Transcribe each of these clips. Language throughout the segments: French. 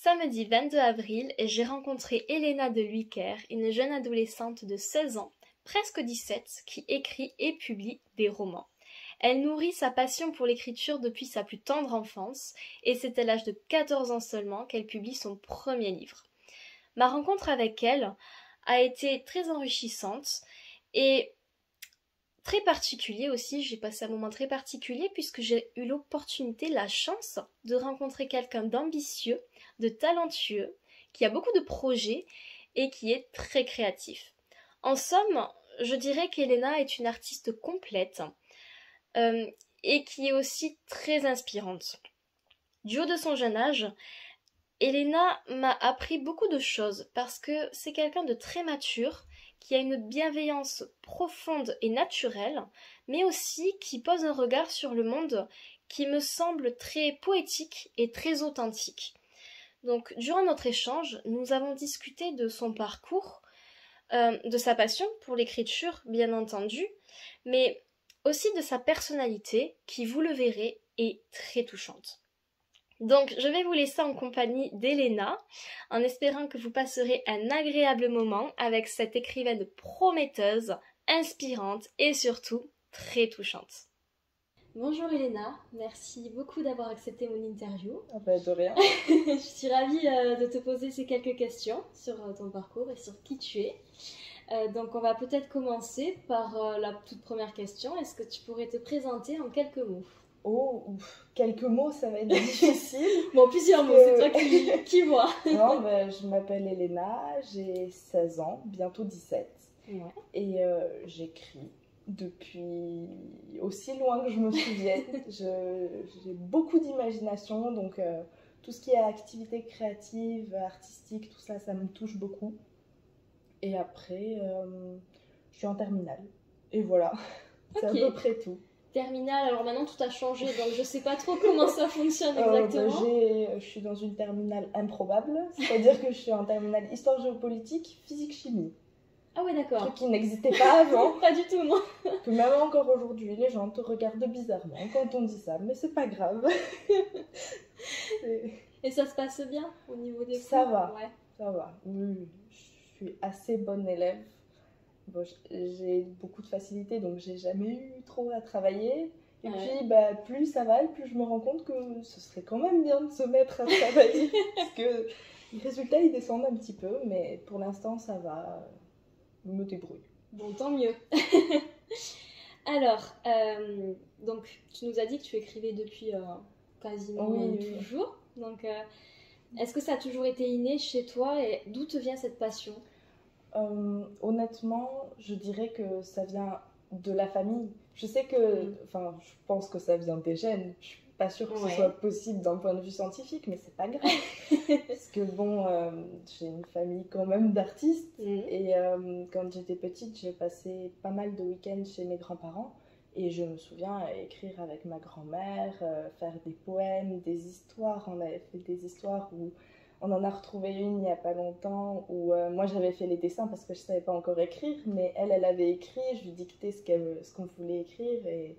Samedi 22 avril, j'ai rencontré Elena de Luiker, une jeune adolescente de 16 ans, presque 17, qui écrit et publie des romans. Elle nourrit sa passion pour l'écriture depuis sa plus tendre enfance, et c'est à l'âge de 14 ans seulement qu'elle publie son premier livre. Ma rencontre avec elle a été très enrichissante et très particulier aussi. J'ai passé un moment très particulier puisque j'ai eu l'opportunité, la chance de rencontrer quelqu'un d'ambitieux, de talentueux, qui a beaucoup de projets et qui est très créatif. En somme, je dirais qu'Elena est une artiste complète et qui est aussi très inspirante. Du haut de son jeune âge, Elena m'a appris beaucoup de choses parce que c'est quelqu'un de très mature, qui a une bienveillance profonde et naturelle, mais aussi qui pose un regard sur le monde qui me semble très poétique et très authentique. Donc, durant notre échange, nous avons discuté de son parcours, de sa passion pour l'écriture, bien entendu, mais aussi de sa personnalité, qui, vous le verrez, est très touchante. Donc, je vais vous laisser en compagnie d'Elena, en espérant que vous passerez un agréable moment avec cette écrivaine prometteuse, inspirante et surtout très touchante. Bonjour Elena, merci beaucoup d'avoir accepté mon interview. Ah bah de rien. Je suis ravie de te poser ces quelques questions sur ton parcours et sur qui tu es. Donc on va peut-être commencer par la toute première question. Est-ce que tu pourrais te présenter en quelques mots ? Oh, quelques mots, ça va être difficile. Bon, plusieurs mots, c'est toi qui vois. Non, bah, je m'appelle Elena, j'ai 16 ans, bientôt 17. Ouais. Et j'écris depuis aussi loin que je me souvienne. J'ai beaucoup d'imagination, donc tout ce qui est activité créative, artistique, tout ça, ça me touche beaucoup. Et après, je suis en terminale. Et voilà, c'est Okay. à peu près tout. Terminale, alors maintenant tout a changé, donc je sais pas trop comment ça fonctionne exactement. Je suis dans une terminale improbable, c'est-à-dire que je suis en terminale histoire géopolitique, physique, chimie. Ah ouais, d'accord. Truc qui n'existait pas avant. Pas du tout, non. Que même encore aujourd'hui, les gens te regardent bizarrement quand on dit ça, mais c'est pas grave. Et ça se passe bien au niveau des cours ? Ça va, ouais. Ça va. Oui, je suis assez bonne élève. Bon, j'ai beaucoup de facilité, donc j'ai jamais eu trop à travailler. Et puis, bah, plus ça va, plus je me rends compte que ce serait quand même bien de se mettre à travailler. Parce que les résultats, ils descendent un petit peu, mais pour l'instant, ça va. Je me débrouille. Bon, tant mieux. Alors, donc, tu nous as dit que tu écrivais depuis quasiment toujours. Donc, est-ce que ça a toujours été inné chez toi et d'où te vient cette passion ? Honnêtement, je dirais que ça vient de la famille. Je sais que, enfin, je pense que ça vient des gènes. Je suis pas sûre que ce soit possible d'un point de vue scientifique, mais c'est pas grave. Parce que bon, j'ai une famille quand même d'artistes. Et quand j'étais petite, j'ai passé pas mal de week-ends chez mes grands-parents. Et je me souviens écrire avec ma grand-mère, faire des poèmes, des histoires. On avait fait des histoires où on en a retrouvé une il n'y a pas longtemps où moi j'avais fait les dessins parce que je ne savais pas encore écrire, mais elle avait écrit, je lui dictais ce qu'on voulait écrire et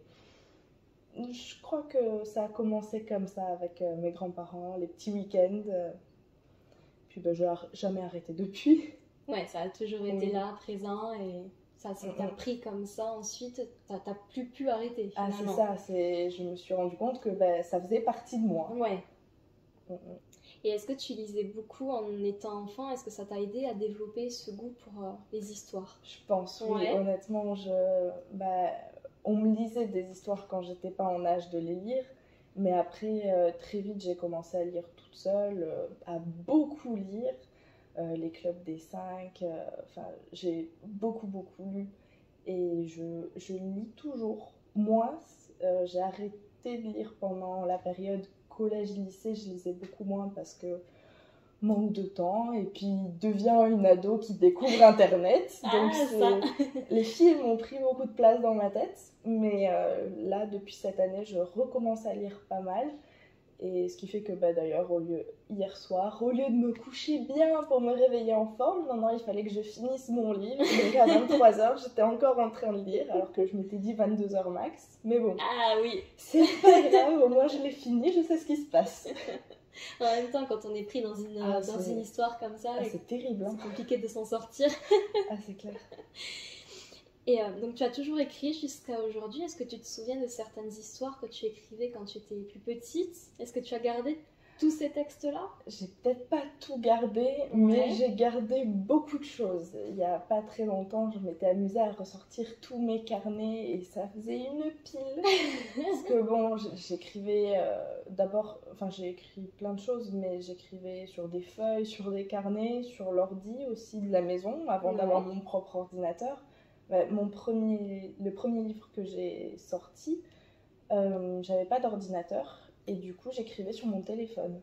je crois que ça a commencé comme ça avec mes grands-parents, les petits week-ends. Puis ben, je n'ai jamais arrêté depuis. Ouais, ça a toujours été là, présent et ça t'a pris comme ça ensuite, t'as plus pu arrêter finalement. Ah c'est ça, je me suis rendu compte que ben, ça faisait partie de moi. Ouais. Et est-ce que tu lisais beaucoup en étant enfant ? Est-ce que ça t'a aidé à développer ce goût pour les histoires ? Je pense, oui. Honnêtement, on me lisait des histoires quand j'étais pas en âge de les lire. Mais après, très vite, j'ai commencé à lire toute seule, à beaucoup lire. Les clubs des 5, j'ai beaucoup lu. Et je lis toujours. Moi, j'ai arrêté de lire pendant la période collège-lycée, je lisais beaucoup moins parce que manque de temps et puis devient une ado qui découvre Internet. Donc les films ont pris beaucoup de place dans ma tête. Mais là, depuis cette année, je recommence à lire pas mal. Et ce qui fait que d'ailleurs, hier soir, au lieu de me coucher bien pour me réveiller en forme, non, il fallait que je finisse mon livre. Donc à 23h, j'étais encore en train de lire, alors que je m'étais dit 22h max. Mais bon, ah oui, c'est pas grave, au moins je l'ai fini, je sais ce qui se passe. En même temps, quand on est pris dans une histoire comme ça, c'est terrible. C'est compliqué de s'en sortir. Ah, c'est clair. Et donc tu as toujours écrit jusqu'à aujourd'hui. Est-ce que tu te souviens de certaines histoires que tu écrivais quand tu étais plus petite? Est-ce que tu as gardé tous ces textes-là? J'ai peut-être pas tout gardé, mais j'ai gardé beaucoup de choses. Il y a pas très longtemps, je m'étais amusée à ressortir tous mes carnets et ça faisait une pile. Parce que bon, j'écrivais d'abord, enfin j'ai écrit plein de choses, mais j'écrivais sur des feuilles, sur des carnets, sur l'ordi aussi de la maison, avant d'avoir mon propre ordinateur. Le premier livre que j'ai sorti, j'avais pas d'ordinateur. Et du coup, j'écrivais sur mon téléphone.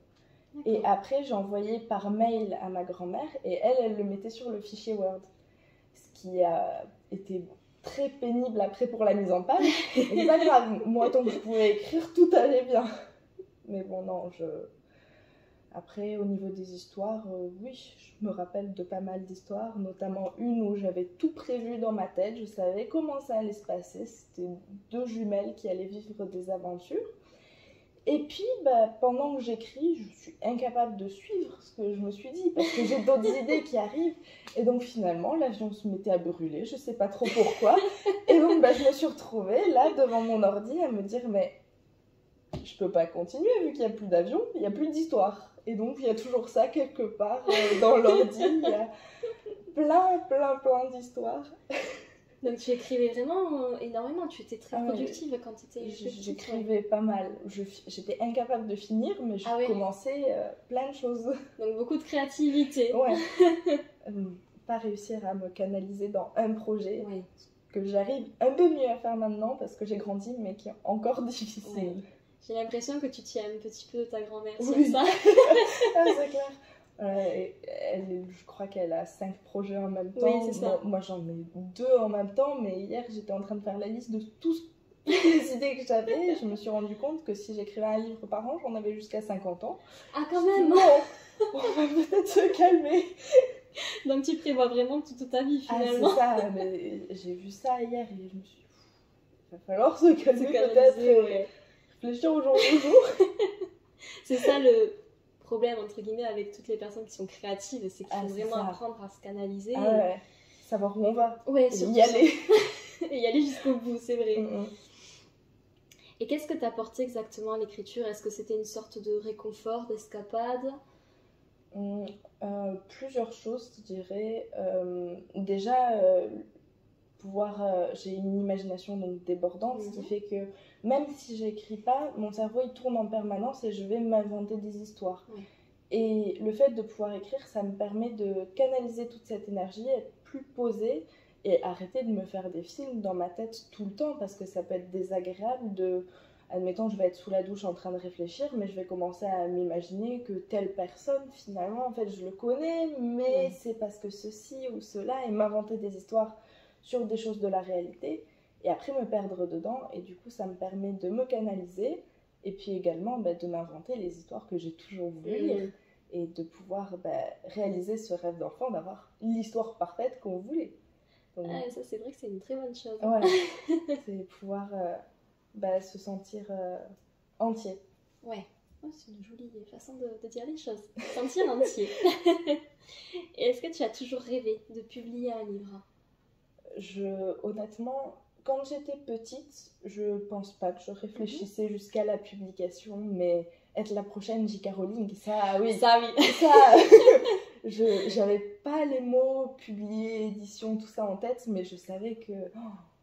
Et après, j'envoyais par mail à ma grand-mère et elle le mettait sur le fichier Word. Ce qui a été très pénible après pour la mise en page. Mais c'est pas grave, moi, tant que je pouvais écrire, tout allait bien. Mais bon, non, Après, au niveau des histoires, oui, je me rappelle de pas mal d'histoires, notamment une où j'avais tout prévu dans ma tête. Je savais comment ça allait se passer. C'était 2 jumelles qui allaient vivre des aventures. Et puis, pendant que j'écris, je suis incapable de suivre ce que je me suis dit, parce que j'ai d'autres idées qui arrivent. Et donc, finalement, l'avion se mettait à brûler, je sais pas trop pourquoi. Et donc, je me suis retrouvée là, devant mon ordi, à me dire, mais je peux pas continuer, vu qu'il n'y a plus d'avion, il n'y a plus d'histoire. Et donc, il y a toujours ça quelque part dans l'ordi. Il y a plein d'histoires. Donc tu écrivais vraiment énormément, tu étais très productive quand tu étais petite. J'écrivais pas mal, j'étais incapable de finir, mais je commençais plein de choses. Donc beaucoup de créativité. Ouais. Pas réussir à me canaliser dans un projet, que j'arrive un peu mieux à faire maintenant parce que j'ai grandi, mais qui est encore difficile. Ouais. J'ai l'impression que tu tiens un petit peu de ta grand-mère sur ça. Ah, c'est clair. Je crois qu'elle a 5 projets en même temps. Oui, c'est ça. Moi, j'en ai 2 en même temps, mais hier, j'étais en train de faire la liste de toutes les idées que j'avais. Je me suis rendu compte que si j'écrivais un livre par an, j'en avais jusqu'à 50 ans. Ah, quand même! Non, on va peut-être se calmer. Donc, tu prévois vraiment toute ta vie, finalement. Ah, c'est ça, mais j'ai vu ça hier et je me suis dit, il va falloir se calmer peut-être et réfléchir au jour le jour. C'est ça le problème entre guillemets avec toutes les personnes qui sont créatives, c'est qu'il faut vraiment apprendre à se canaliser. Savoir où on va. Ouais, et y aller. Et y aller jusqu'au bout, c'est vrai. Et qu'est-ce que t'apportait exactement à l'écriture? Est-ce que c'était une sorte de réconfort, d'escapade? Plusieurs choses, je dirais. Déjà, j'ai une imagination donc débordante, ce qui fait que même si j'écris pas, mon cerveau il tourne en permanence et je vais m'inventer des histoires. Et le fait de pouvoir écrire, ça me permet de canaliser toute cette énergie, être plus posée et arrêter de me faire des films dans ma tête tout le temps, parce que ça peut être désagréable de... Admettons, je vais être sous la douche en train de réfléchir, mais je vais commencer à m'imaginer que telle personne, finalement, en fait, je le connais, mais c'est parce que ceci ou cela, et m'inventer des histoires sur des choses de la réalité, et après me perdre dedans, et du coup, ça me permet de me canaliser, et puis également de m'inventer les histoires que j'ai toujours voulu lire, et de pouvoir réaliser ce rêve d'enfant, d'avoir l'histoire parfaite qu'on voulait. Donc, ça, c'est vrai que c'est une très bonne chose. Ouais, c'est pouvoir... se sentir entier. Ouais, c'est une jolie façon de dire les choses. Sentir entier. Et est-ce que tu as toujours rêvé de publier un livre? Honnêtement, quand j'étais petite, je pense pas que je réfléchissais jusqu'à la publication, mais être la prochaine J.K. Rowling, ça oui. Ça oui. Ça, j'avais pas les mots publier, édition, tout ça en tête, mais je savais que...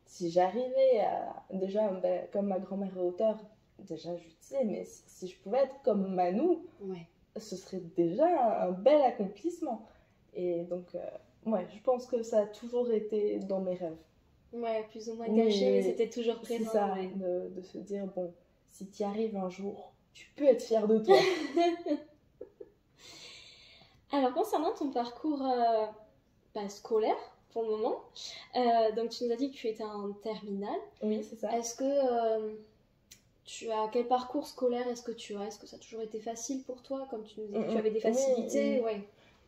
si j'arrivais à, déjà, comme ma grand-mère est auteure, déjà je sais, mais si je pouvais être comme Manou, ce serait déjà un bel accomplissement. Et donc, je pense que ça a toujours été dans mes rêves. Ouais, plus ou moins caché, mais c'était toujours présent. C'est ça, de se dire, bon, si tu y arrives un jour, tu peux être fière de toi. Alors, concernant ton parcours scolaire, pour le moment. Donc tu nous as dit que tu étais en terminale. Oui, c'est ça. Est-ce que quel parcours scolaire est-ce que tu as? Est-ce que ça a toujours été facile pour toi? Comme tu nous dis que tu avais des facilités.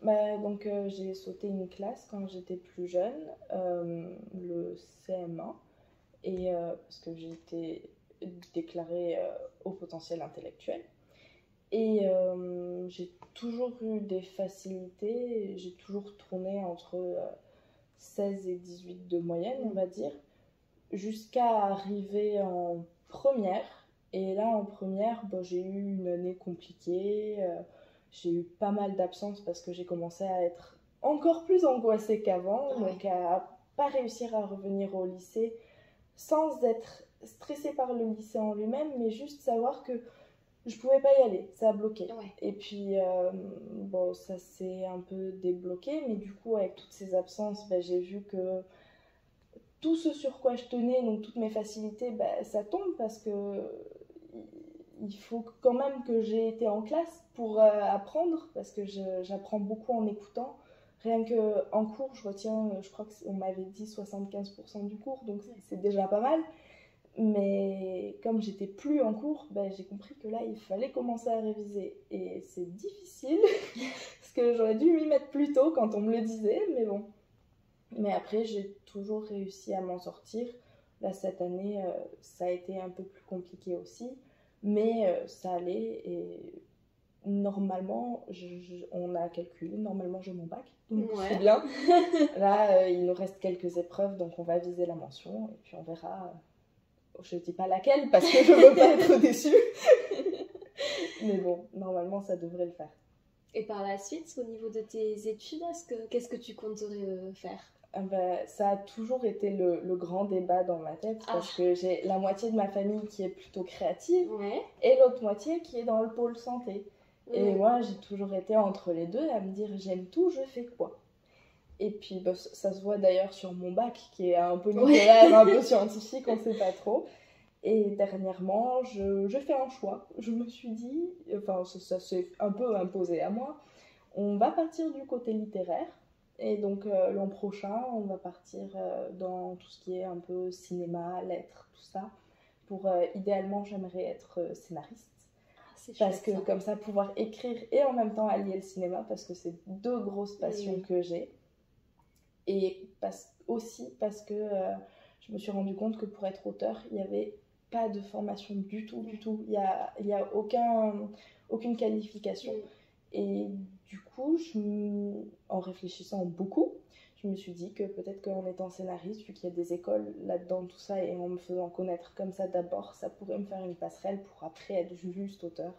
Donc j'ai sauté une classe quand j'étais plus jeune, le CM1, parce que j'ai été déclarée au potentiel intellectuel. Et j'ai toujours eu des facilités, j'ai toujours tourné entre 16 et 18 de moyenne, on va dire, jusqu'à arriver en première. Et là, en première, bon, j'ai eu une année compliquée, j'ai eu pas mal d'absences parce que j'ai commencé à être encore plus angoissée qu'avant, donc à pas réussir à revenir au lycée sans être stressée par le lycée en lui-même, mais juste savoir que je pouvais pas y aller, ça a bloqué. Et puis, bon, ça s'est un peu débloqué, mais du coup, avec toutes ces absences, ben, j'ai vu que tout ce sur quoi je tenais, donc toutes mes facilités, ben, ça tombe parce que il faut quand même que j'ai été en classe pour apprendre, parce que j'apprends beaucoup en écoutant. Rien qu'en cours, je retiens, je crois qu'on m'avait dit 75% du cours, donc c'est déjà pas mal. Mais comme j'étais plus en cours, ben, j'ai compris que là, il fallait commencer à réviser. Et c'est difficile, parce que j'aurais dû m'y mettre plus tôt quand on me le disait, mais bon. Mais après, j'ai toujours réussi à m'en sortir. Là, cette année, ça a été un peu plus compliqué aussi, mais ça allait. Et normalement, on a calculé, normalement j'ai mon bac, donc c'est bien. Là, il nous reste quelques épreuves, donc on va viser la mention, et puis on verra. Je dis pas laquelle parce que je veux pas être déçue. Mais bon, normalement ça devrait le faire. Et par la suite, au niveau de tes études, qu'est-ce que tu compterais faire? Ça a toujours été le grand débat dans ma tête parce que j'ai la moitié de ma famille qui est plutôt créative et l'autre moitié qui est dans le pôle santé. Et moi j'ai toujours été entre les deux à me dire j'aime tout, je fais quoi? Et puis bah, ça se voit d'ailleurs sur mon bac qui est un peu littéraire, un peu scientifique, on sait pas trop. Et dernièrement, je fais un choix. Je me suis dit, enfin ça s'est un peu imposé à moi, on va partir du côté littéraire. Et donc l'an prochain, on va partir dans tout ce qui est un peu cinéma, lettres, tout ça. Pour idéalement, j'aimerais être scénariste. Parce que comme ça, pouvoir écrire et en même temps allier le cinéma, parce que c'est deux grosses passions que j'ai. Et aussi parce que je me suis rendu compte que pour être auteur, il n'y avait pas de formation du tout. Il y a aucune qualification. Et du coup, en réfléchissant beaucoup, je me suis dit que peut-être qu'en étant scénariste, vu qu'il y a des écoles là-dedans, tout ça, et en me faisant connaître comme ça d'abord, ça pourrait me faire une passerelle pour après être juste auteur.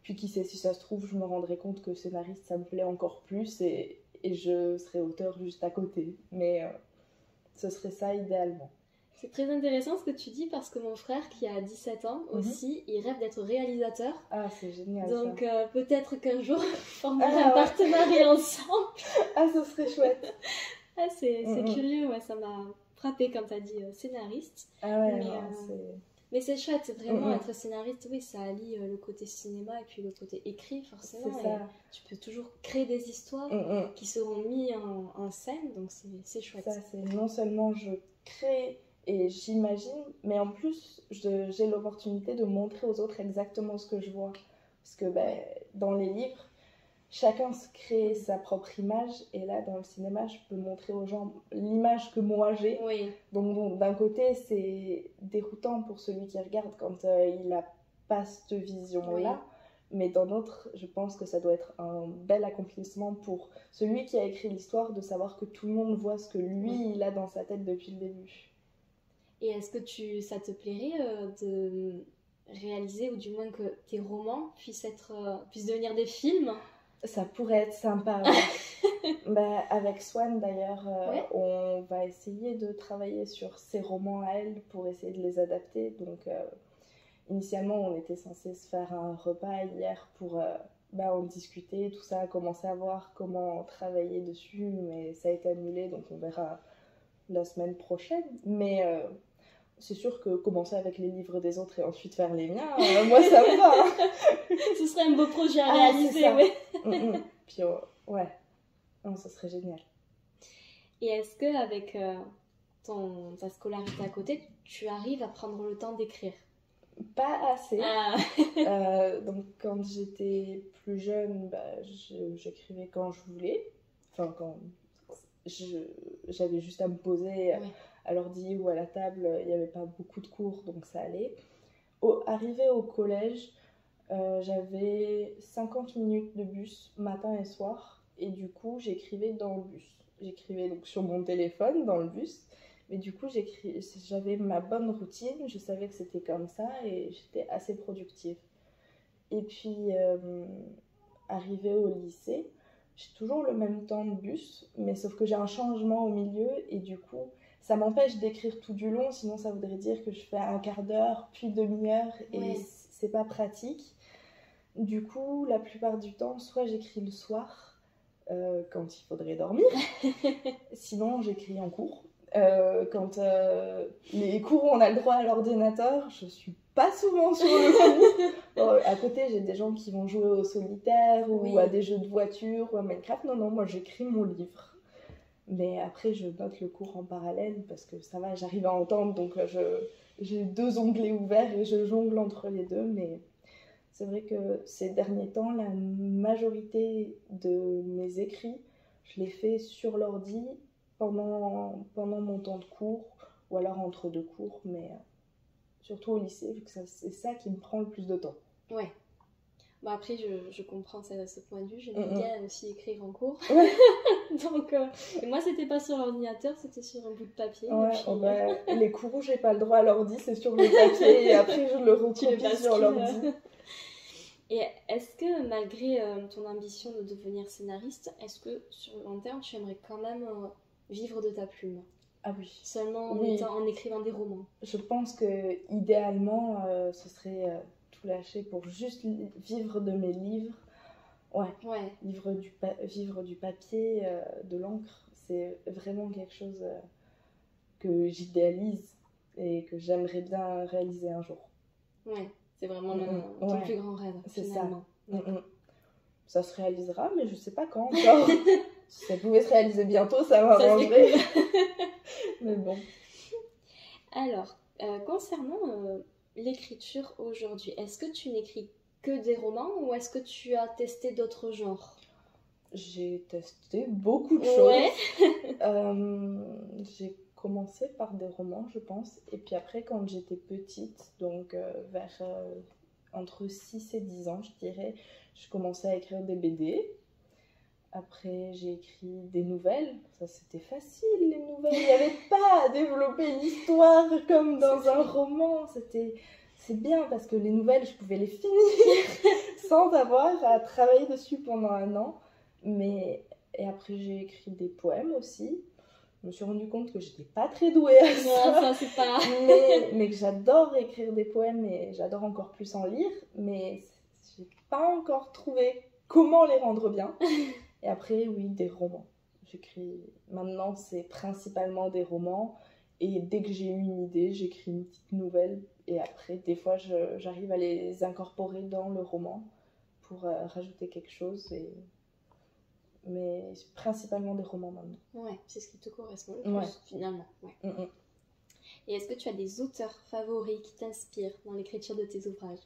Puis qui sait, si ça se trouve, je me rendrai compte que scénariste, ça me plaît encore plus et je serai auteur juste à côté. Mais ce serait ça idéalement. C'est très intéressant ce que tu dis parce que mon frère qui a 17 ans aussi, il rêve d'être réalisateur. Ah, c'est génial. Donc peut-être qu'un jour, on formera un partenariat ensemble. Ah, ce serait chouette. Ah, c'est curieux, ça m'a frappé quand t'as dit scénariste. Ah ouais, mais c'est chouette, c'est vraiment être scénariste, oui, ça allie le côté cinéma et puis le côté écrit, forcément. C'est ça. Et tu peux toujours créer des histoires qui seront mises en scène, donc c'est chouette. Ça, c'est non seulement je crée et j'imagine, mais en plus, j'ai l'opportunité de montrer aux autres exactement ce que je vois. Parce que dans les livres, chacun se crée sa propre image, et là, dans le cinéma, je peux montrer aux gens l'image que moi j'ai. Donc, bon, d'un côté, c'est déroutant pour celui qui regarde quand il n'a pas cette vision-là. Mais dans l'autre, je pense que ça doit être un bel accomplissement pour celui qui a écrit l'histoire, de savoir que tout le monde voit ce que lui, il a dans sa tête depuis le début. Et est-ce que ça te plairait de réaliser, ou du moins que tes romans puissent devenir des films? Ça pourrait être sympa. Avec Swan, d'ailleurs, on va essayer de travailler sur ses romans à elle pour essayer de les adapter. Donc, initialement, on était censé se faire un repas hier pour en discuter, tout ça, commencer à voir comment travailler dessus, mais ça a été annulé, donc on verra la semaine prochaine. Mais c'est sûr que commencer avec les livres des autres et ensuite faire les miens, moi ça me va. Ce serait un beau projet à réaliser, oui. Puis non, ça serait génial. Et est-ce qu'avec ta scolarité à côté, tu arrives à prendre le temps d'écrire? Pas assez. Donc quand j'étais plus jeune, j'écrivais quand je voulais. Enfin, quand j'avais juste à me poser à l'ordi ou à la table, il n'y avait pas beaucoup de cours, donc ça allait. Arrivé au collège, J'avais 50 minutes de bus matin et soir et du coup j'écrivais dans le bus. J'écrivais donc sur mon téléphone dans le bus, mais du coup j'avais ma bonne routine, je savais que c'était comme ça et j'étais assez productive. Et puis arrivée au lycée, j'ai toujours le même temps de bus, mais sauf que j'ai un changement au milieu et du coup ça m'empêche d'écrire tout du long, sinon ça voudrait dire que je fais un quart d'heure puis demi-heure et Ouais. c'est pas pratique. Du coup, la plupart du temps, soit j'écris le soir, quand il faudrait dormir, sinon j'écris en cours. Quand les cours où on a le droit à l'ordinateur, je suis pas souvent sur le coup. Bon, à côté, j'ai des gens qui vont jouer au solitaire ou Oui. à des jeux de voiture ou à Minecraft. Non, non, moi j'écris mon livre. Mais après, je note le cours en parallèle parce que ça va, j'arrive à entendre, donc j'ai 2 onglets ouverts et je jongle entre les deux. Mais c'est vrai que ces derniers temps, la majorité de mes écrits, je les fais sur l'ordi pendant mon temps de cours ou alors entre 2 cours, mais surtout au lycée, vu que c'est ça qui me prend le plus de temps. Ouais. Bon, après, je comprends ce point de vue. J'aime bien aussi écrire en cours. Ouais. Donc, et moi, c'était pas sur l'ordinateur, c'était sur un bout de papier. Ouais, et puis, oh bah, les cours où j'ai pas le droit à l'ordi, c'est sur le papier et après je le recopie sur l'ordi. Et est-ce que malgré ton ambition de devenir scénariste, est-ce que sur le long terme, tu aimerais quand même vivre de ta plume? Ah oui. Seulement Oui. en écrivant des romans. Je pense que idéalement, ce serait tout lâcher pour juste vivre de mes livres. Ouais. Vivre du papier, de l'encre, c'est vraiment quelque chose que j'idéalise et que j'aimerais bien réaliser un jour. Ouais, c'est vraiment ton plus grand rêve, c'est finalement. Ça. Ça se réalisera, mais je sais pas quand encore. Si ça pouvait se réaliser bientôt, ça m'arrangerait. Mais bon. Alors, concernant l'écriture aujourd'hui, est-ce que tu n'écris que des romans ou est-ce que tu as testé d'autres genres? J'ai testé beaucoup de choses. J'ai commencé par des romans, je pense. Et puis après, quand j'étais petite, donc vers entre 6 et 10 ans, je dirais, je commençais à écrire des BD. Après, j'ai écrit des nouvelles. Ça, c'était facile, les nouvelles. Il n'y avait pas à développer l'histoire comme dans un roman. C'est bien parce que les nouvelles, je pouvais les finir sans avoir à travailler dessus pendant un an. Et après, j'ai écrit des poèmes aussi. Je me suis rendu compte que j'étais pas très douée à ça. Ça c'est pas... mais que j'adore écrire des poèmes et j'adore encore plus en lire. Mais j'ai pas encore trouvé comment les rendre bien. Et après, oui, des romans. J'écris... Maintenant, c'est principalement des romans. Et dès que j'ai une idée, j'écris une petite nouvelle. Et après, des fois, j'arrive à les incorporer dans le roman pour rajouter quelque chose. Mais principalement des romans maintenant. Ouais, c'est ce qui te correspond le plus, finalement. Ouais. Et est-ce que tu as des auteurs favoris qui t'inspirent dans l'écriture de tes ouvrages?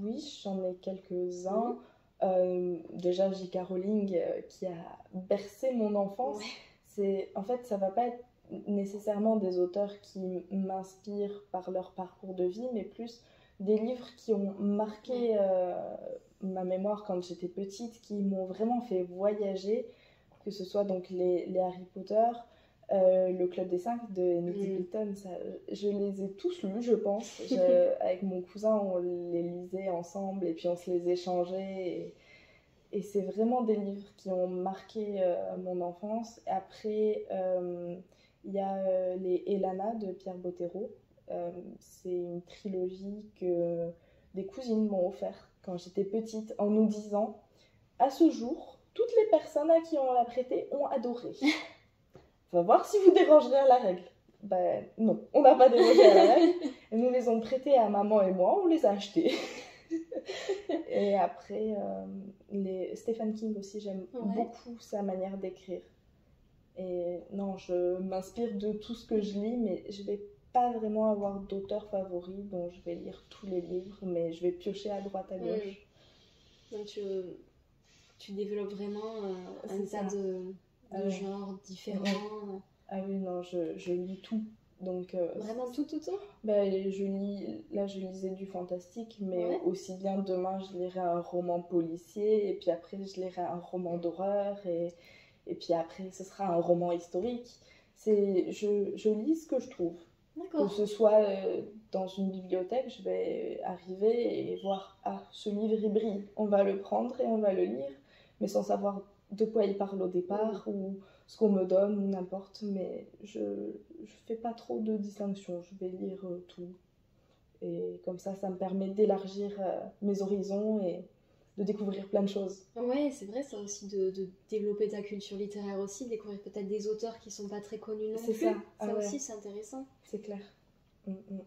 Oui, j'en ai quelques-uns. Déjà J.K. Rowling qui a bercé mon enfance. En fait, ça va pas être nécessairement des auteurs qui m'inspirent par leur parcours de vie, mais plus des livres qui ont marqué ma mémoire quand j'étais petite, qui m'ont vraiment fait voyager, que ce soit donc les Harry Potter, le Club des 5 de Enid Blyton, je les ai tous lus, je pense. Avec mon cousin, on les lisait ensemble et puis on se les échangeait. Et c'est vraiment des livres qui ont marqué mon enfance. Après, il y a les Elana de Pierre Bottero. C'est une trilogie que des cousines m'ont offert quand j'étais petite en nous disant « À ce jour, toutes les personnes à qui on l'a prêté ont adoré. » On va voir si vous dérangerez à la règle. Ben non, on n'a pas dérogé à la règle. Et nous les ont prêtés à maman et moi, on les a achetés. Et après, Stephen King aussi, j'aime beaucoup sa manière d'écrire. Et non, je m'inspire de tout ce que je lis, mais je vais pas vraiment avoir d'auteur favori dont je vais lire tous les livres, mais je vais piocher à droite, à gauche. Donc tu développes vraiment un tas de genres différents. Ah oui, non, je lis tout. Donc, Vraiment tout autour? bah, je lisais du fantastique, mais Ouais. aussi bien demain je lirai un roman policier, et puis après je lirai un roman d'horreur, et puis après ce sera un roman historique. Je lis ce que je trouve. Que D'accord. ce soit dans une bibliothèque, je vais arriver et voir, ah, ce livre il brille, on va le prendre et on va le lire, mais sans savoir de quoi il parle au départ ou ce qu'on me donne ou n'importe. Mais je fais pas trop de distinction, je vais lire tout. Et comme ça me permet d'élargir mes horizons et de découvrir plein de choses. Ouais, c'est vrai, ça aussi, de développer ta culture littéraire aussi, découvrir peut-être des auteurs qui sont pas très connus non C'est plus. ça. Ça Ah ouais, aussi, c'est intéressant. c'est clair. Mm, mm.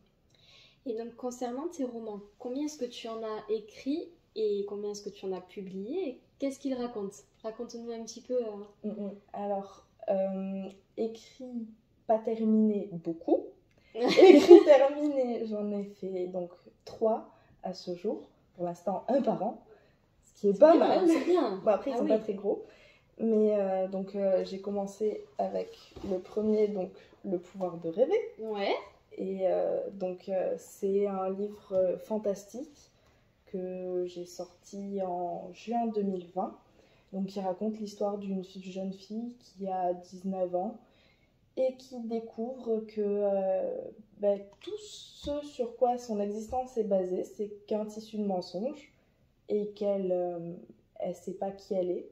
Et donc, concernant tes romans, combien est-ce que tu en as écrit et combien est-ce que tu en as publié et qu'est-ce qu'ils racontent? Raconte-nous un petit peu. Alors, écrit, pas terminé, beaucoup. Écrit terminé, j'en ai fait donc 3 à ce jour. Pour l'instant, un par an, ce qui est pas bien, mal. c'est bien. Bon, après, ils Ah sont oui. pas très gros. Mais donc, j'ai commencé avec le premier, donc Le pouvoir de rêver. Ouais. Et donc, c'est un livre fantastique que j'ai sorti en juin 2020. Donc, qui raconte l'histoire d'une jeune fille qui a 19 ans et qui découvre que tout ce sur quoi son existence est basée, c'est qu'un tissu de mensonges et qu'elle elle sait pas qui elle est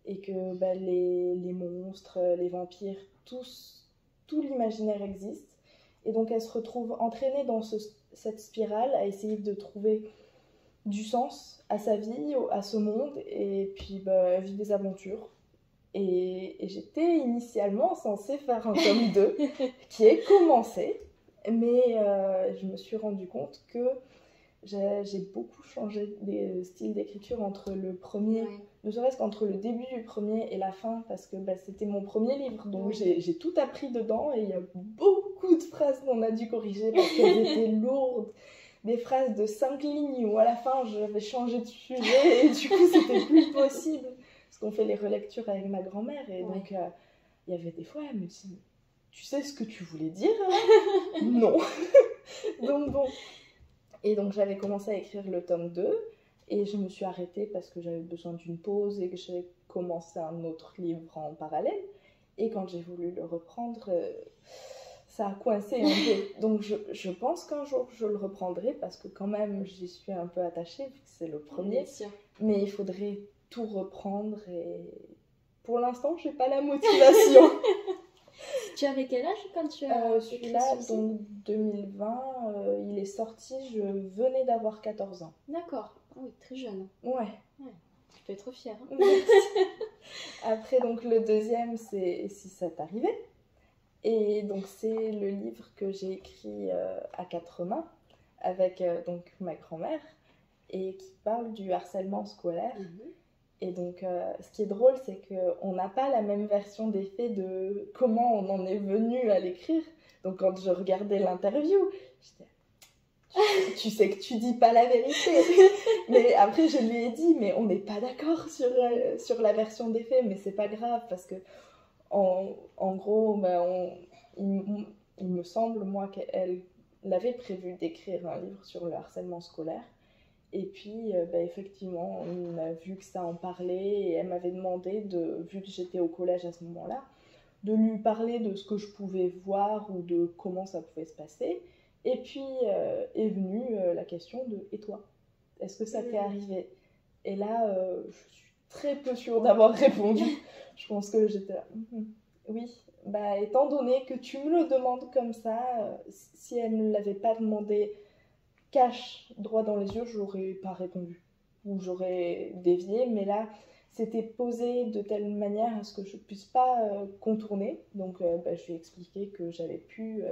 et que les monstres, les vampires, tout l'imaginaire existe. Et donc elle se retrouve entraînée dans cette spirale à essayer de trouver du sens à sa vie, à ce monde, et puis elle vit des aventures. Et j'étais initialement censée faire un tome 2 qui est commencé, mais je me suis rendu compte que j'ai beaucoup changé des styles d'écriture entre le premier, Ouais. ne serait-ce qu'entre le début du premier et la fin, parce que c'était mon premier livre, donc Oui. j'ai tout appris dedans, et il y a beaucoup de phrases qu'on a dû corriger parce qu'elles étaient lourdes. Des phrases de 5 lignes où à la fin j'avais changé de sujet et du coup c'était plus possible. Parce qu'on fait les relectures avec ma grand-mère et donc il y avait des fois, elle me dit, tu sais ce que tu voulais dire? Non. Donc bon. Et donc j'avais commencé à écrire le tome 2 et je me suis arrêtée parce que j'avais besoin d'une pause et que j'avais commencé un autre livre en parallèle. Et quand j'ai voulu le reprendre, ça a coincé un peu. Donc je pense qu'un jour je le reprendrai parce que quand même j'y suis un peu attachée vu que c'est le premier. Bien sûr. Mais il faudrait tout reprendre et pour l'instant j'ai pas la motivation. Tu avais quel âge quand tu as écrit Celui-là, celui-ci? donc 2020, il est sorti, je venais d'avoir 14 ans. D'accord. Ah oui, très jeune. Ouais. Tu peux être fière. Hein. Après, donc le deuxième, c'est Si ça t'arrivait. Et donc c'est le livre que j'ai écrit à 4 mains avec donc ma grand-mère et qui parle du harcèlement scolaire. Et donc ce qui est drôle, c'est qu'on n'a pas la même version des faits de comment on en est venu à l'écrire. Donc quand je regardais l'interview, j'étais, tu sais que tu dis pas la vérité. Mais après je lui ai dit, mais on n'est pas d'accord sur la version des faits, mais c'est pas grave parce que en gros, il me semble, moi, qu'elle avait prévu d'écrire un livre sur le harcèlement scolaire. Et puis, effectivement, on a vu que ça en parlait et elle m'avait demandé, vu que j'étais au collège à ce moment-là, de lui parler de ce que je pouvais voir ou de comment ça pouvait se passer. Et puis est venue la question de « Et toi ? Est-ce que ça t'est arrivé ?» Et là, je suis très peu sûre d'avoir répondu. Je pense que j'étais là. Oui, étant donné que tu me le demandes comme ça, si elle ne me l'avait pas demandé cash droit dans les yeux, j'aurais pas répondu. Ou j'aurais dévié, mais là, c'était posé de telle manière à ce que je puisse pas contourner. Donc, je lui ai expliqué que j'avais pu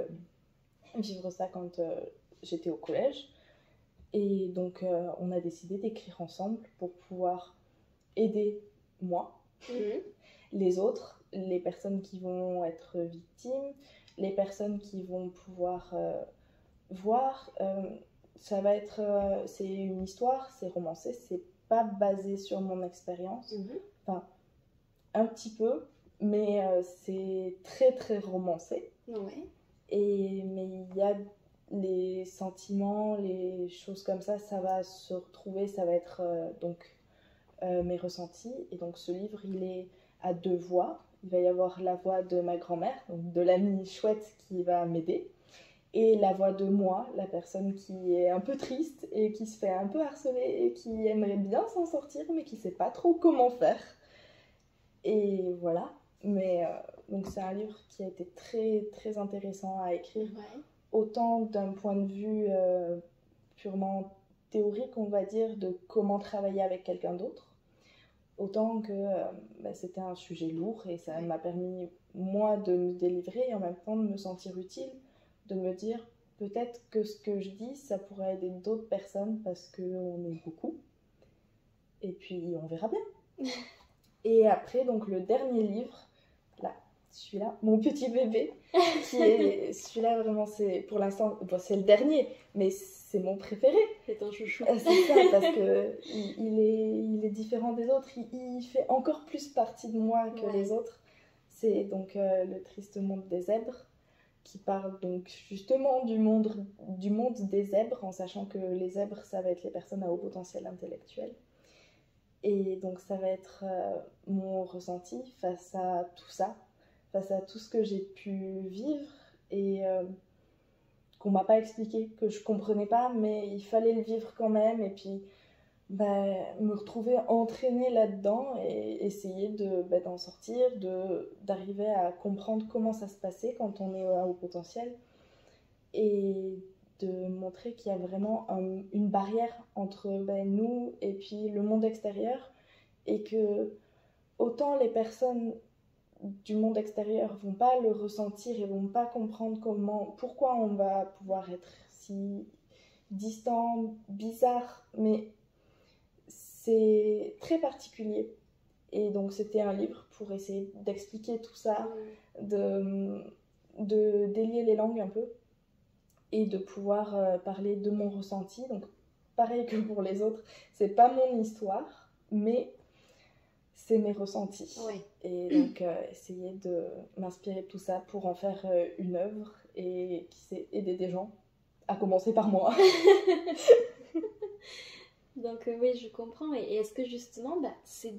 vivre ça quand j'étais au collège. Et donc, on a décidé d'écrire ensemble pour pouvoir aider moi, les autres, les personnes qui vont être victimes, les personnes qui vont pouvoir voir. Ça va être, c'est une histoire, c'est romancé, c'est pas basé sur mon expérience. Enfin, un petit peu, mais c'est très très romancé. Ouais. Mais il y a les sentiments, les choses comme ça va se retrouver, ça va être mes ressentis. Et donc ce livre, il est à deux voix. Il va y avoir la voix de ma grand-mère, donc de l'amie chouette qui va m'aider, et la voix de moi, la personne qui est un peu triste et qui se fait un peu harceler et qui aimerait bien s'en sortir mais qui sait pas trop comment faire. Et voilà. Donc c'est un livre qui a été très très intéressant à écrire, Ouais. autant d'un point de vue purement théorique, on va dire, de comment travailler avec quelqu'un d'autre, autant que c'était un sujet lourd et ça m'a permis, moi, de me délivrer et en même temps de me sentir utile, de me dire peut-être que ce que je dis, ça pourrait aider d'autres personnes parce qu'on est beaucoup. Et puis on verra bien. Et après, donc le dernier livre, là, celui-là, mon petit bébé, qui est celui-là vraiment, c'est pour l'instant, bon, c'est le dernier, mais c'est mon préféré. C'est ton chouchou. C'est ça, parce que il est différent des autres, il fait encore plus partie de moi que les autres. C'est donc Le triste monde des zèbres, qui parle donc justement du monde des zèbres, en sachant que les zèbres, ça va être les personnes à haut potentiel intellectuel. Et donc ça va être mon ressenti face à tout ça, face à tout ce que j'ai pu vivre et qu'on m'a pas expliqué, que je comprenais pas, mais il fallait le vivre quand même. Et puis me retrouver entraînée là-dedans et essayer d'en sortir, d'arriver à comprendre comment ça se passait quand on est à haut potentiel. Et de montrer qu'il y a vraiment une barrière entre nous et puis le monde extérieur, et que autant les personnes du monde extérieur vont pas le ressentir et vont pas comprendre pourquoi on va pouvoir être si distant, bizarre, mais c'est très particulier. Et donc c'était un livre pour essayer d'expliquer tout ça, de délier les langues un peu et de pouvoir parler de mon ressenti. Donc pareil que pour les autres, c'est pas mon histoire, mais c'est mes ressentis. Oui. Et donc essayer de m'inspirer de tout ça pour en faire une œuvre et qui sait aider des gens, à commencer par moi. Donc oui, je comprends. Et est-ce que justement, tes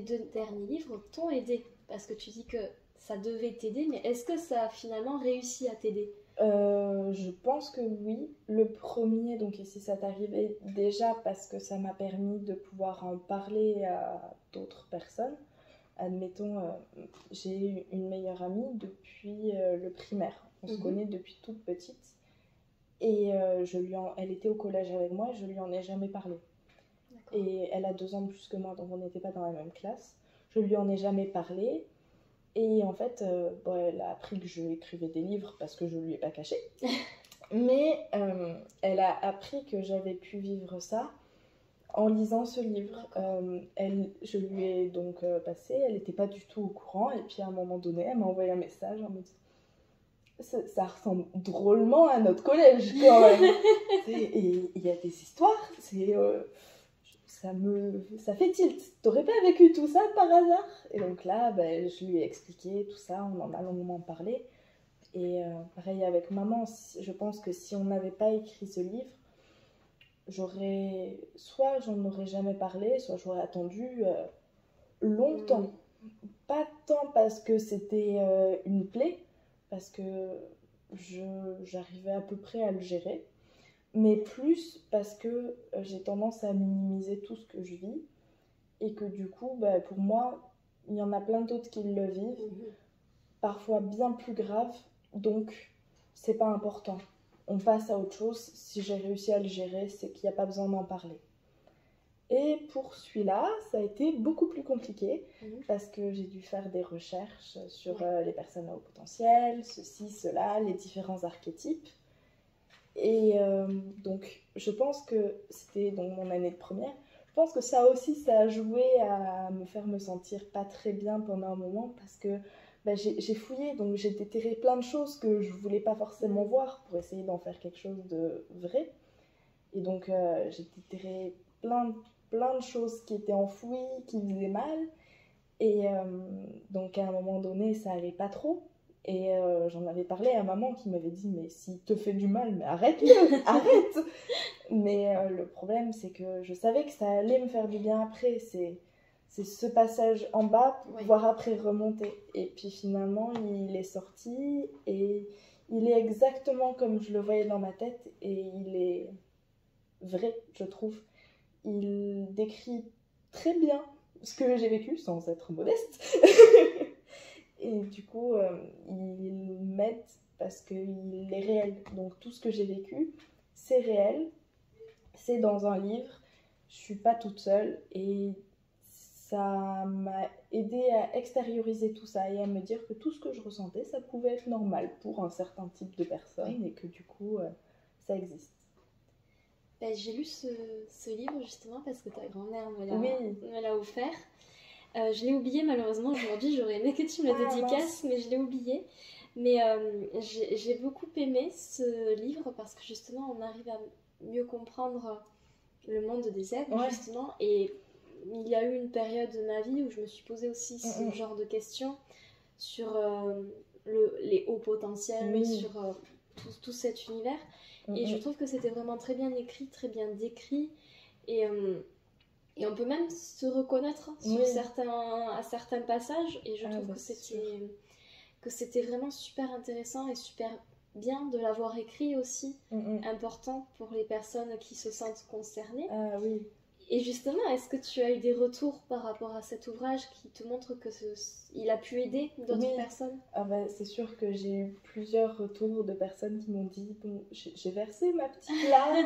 deux derniers livres t'ont aidé? Parce que tu dis que ça devait t'aider, mais est-ce que ça a finalement réussi à t'aider? Je pense que oui. Le premier, donc ici ça t'arrivait déjà parce que ça m'a permis de pouvoir en parler à d'autres personnes. Admettons, j'ai une meilleure amie depuis le primaire. On se connaît depuis toute petite. Et elle était au collège avec moi, je lui en ai jamais parlé. D'accord. Et elle a 2 ans de plus que moi, donc on n'était pas dans la même classe. Je lui en ai jamais parlé. Et en fait, elle a appris que je écrivais des livres parce que je lui ai pas caché. Mais elle a appris que j'avais pu vivre ça en lisant ce livre. Je lui ai donc passé, elle n'était pas du tout au courant. Et puis à un moment donné, elle m'a envoyé un message en me disant: ça ressemble drôlement à notre collège quand même. Et il y a des histoires, ça fait tilt. T'aurais pas vécu tout ça par hasard? Et donc là, je lui ai expliqué tout ça, on en a longuement parlé. Et pareil avec maman, je pense que si on n'avait pas écrit ce livre, soit j'en aurais jamais parlé, soit j'aurais attendu longtemps. Pas tant parce que c'était une plaie, parce que j'arrivais à peu près à le gérer, mais plus parce que j'ai tendance à minimiser tout ce que je vis et que du coup, pour moi, il y en a plein d'autres qui le vivent, parfois bien plus grave, donc c'est pas important. On passe à autre chose. Si j'ai réussi à le gérer, c'est qu'il n'y a pas besoin d'en parler. Et pour celui-là, ça a été beaucoup plus compliqué parce que j'ai dû faire des recherches sur les personnes à haut potentiel, ceci, cela, les différents archétypes. Et donc, je pense que c'était donc mon année de première. Je pense que ça aussi, ça a joué à me faire me sentir pas très bien pendant un moment parce que j'ai fouillé, donc j'ai déterré plein de choses que je voulais pas forcément voir pour essayer d'en faire quelque chose de vrai. Et donc, j'ai déterré plein de choses qui étaient enfouies, qui me faisaient mal. Et donc, à un moment donné, ça allait pas trop. Et j'en avais parlé à maman qui m'avait dit mais s'il te fait du mal, mais arrête-le, arrête. Mais le problème c'est que je savais que ça allait me faire du bien après. C'est ce passage en bas pour pouvoir après remonter. Et puis finalement il est sorti et il est exactement comme je le voyais dans ma tête et il est vrai, je trouve. Il décrit très bien ce que j'ai vécu sans être modeste. Et du coup, il m'aide parce qu'il est réel. Donc tout ce que j'ai vécu, c'est réel, c'est dans un livre, je suis pas toute seule et ça m'a aidé à extérioriser tout ça et à me dire que tout ce que je ressentais, ça pouvait être normal pour un certain type de personne et que du coup, ça existe. Ben, j'ai lu ce livre justement parce que ta grand-mère Oui. me l'a offert. Je l'ai oublié malheureusement aujourd'hui, j'aurais aimé que tu me le dédicaces, mais je l'ai oublié. Mais j'ai beaucoup aimé ce livre parce que justement on arrive à mieux comprendre le monde des zèbres justement. Et il y a eu une période de ma vie où je me suis posé aussi ce genre de questions sur les hauts potentiels, sur tout cet univers. Et je trouve que c'était vraiment très bien écrit, très bien décrit. Et on peut même se reconnaître sur à certains passages. Et je trouve que c'était vraiment super intéressant et super bien de l'avoir écrit aussi. Important pour les personnes qui se sentent concernées. Ah oui. Et justement, est-ce que tu as eu des retours par rapport à cet ouvrage qui te montrent qu'il a pu aider d'autres personnes? Ah bah, c'est sûr que j'ai eu plusieurs retours de personnes qui m'ont dit « Bon, j'ai versé ma petite larme,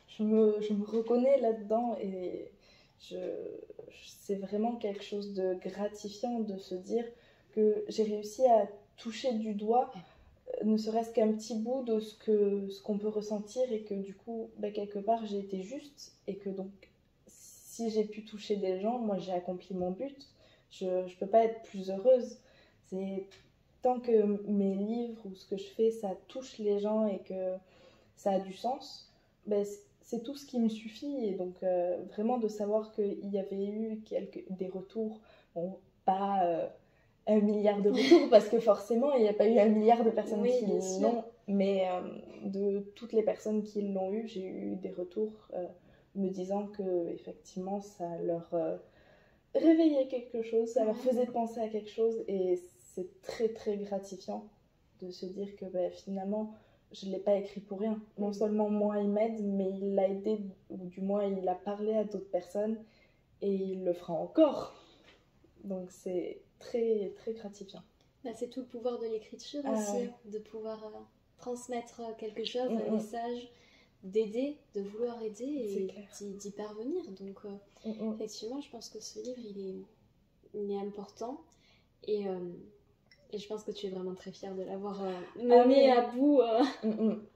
je me reconnais là-dedans. » Et c'est vraiment quelque chose de gratifiant de se dire que j'ai réussi à toucher du doigt ne serait-ce qu'un petit bout de ce qu'on peut ressentir et que du coup, bah, quelque part, j'ai été juste et que donc, si j'ai pu toucher des gens, moi, j'ai accompli mon but. Je peux pas être plus heureuse. C'est tant que mes livres ou ce que je fais, ça touche les gens et que ça a du sens, bah, c'est tout ce qui me suffit. Et donc, vraiment de savoir qu'il y avait eu des retours, bon, pas... 1 milliard de retours parce que forcément il n'y a pas eu 1 milliard de personnes qui l'ont, mais de toutes les personnes qui l'ont eu, j'ai eu des retours me disant que effectivement ça leur réveillait quelque chose, ça leur faisait penser à quelque chose et c'est très très gratifiant de se dire que finalement je ne l'ai pas écrit pour rien. Non seulement moi il m'aide, mais il l'a aidé, ou du moins il a parlé à d'autres personnes et il le fera encore. Donc c'est très très gratifiant. Bah, c'est tout le pouvoir de l'écriture aussi, de pouvoir transmettre quelque chose, un message, d'aider, de vouloir aider et d'y parvenir. Donc effectivement, je pense que ce livre, il est important et je pense que tu es vraiment très fière de l'avoir mené à bout.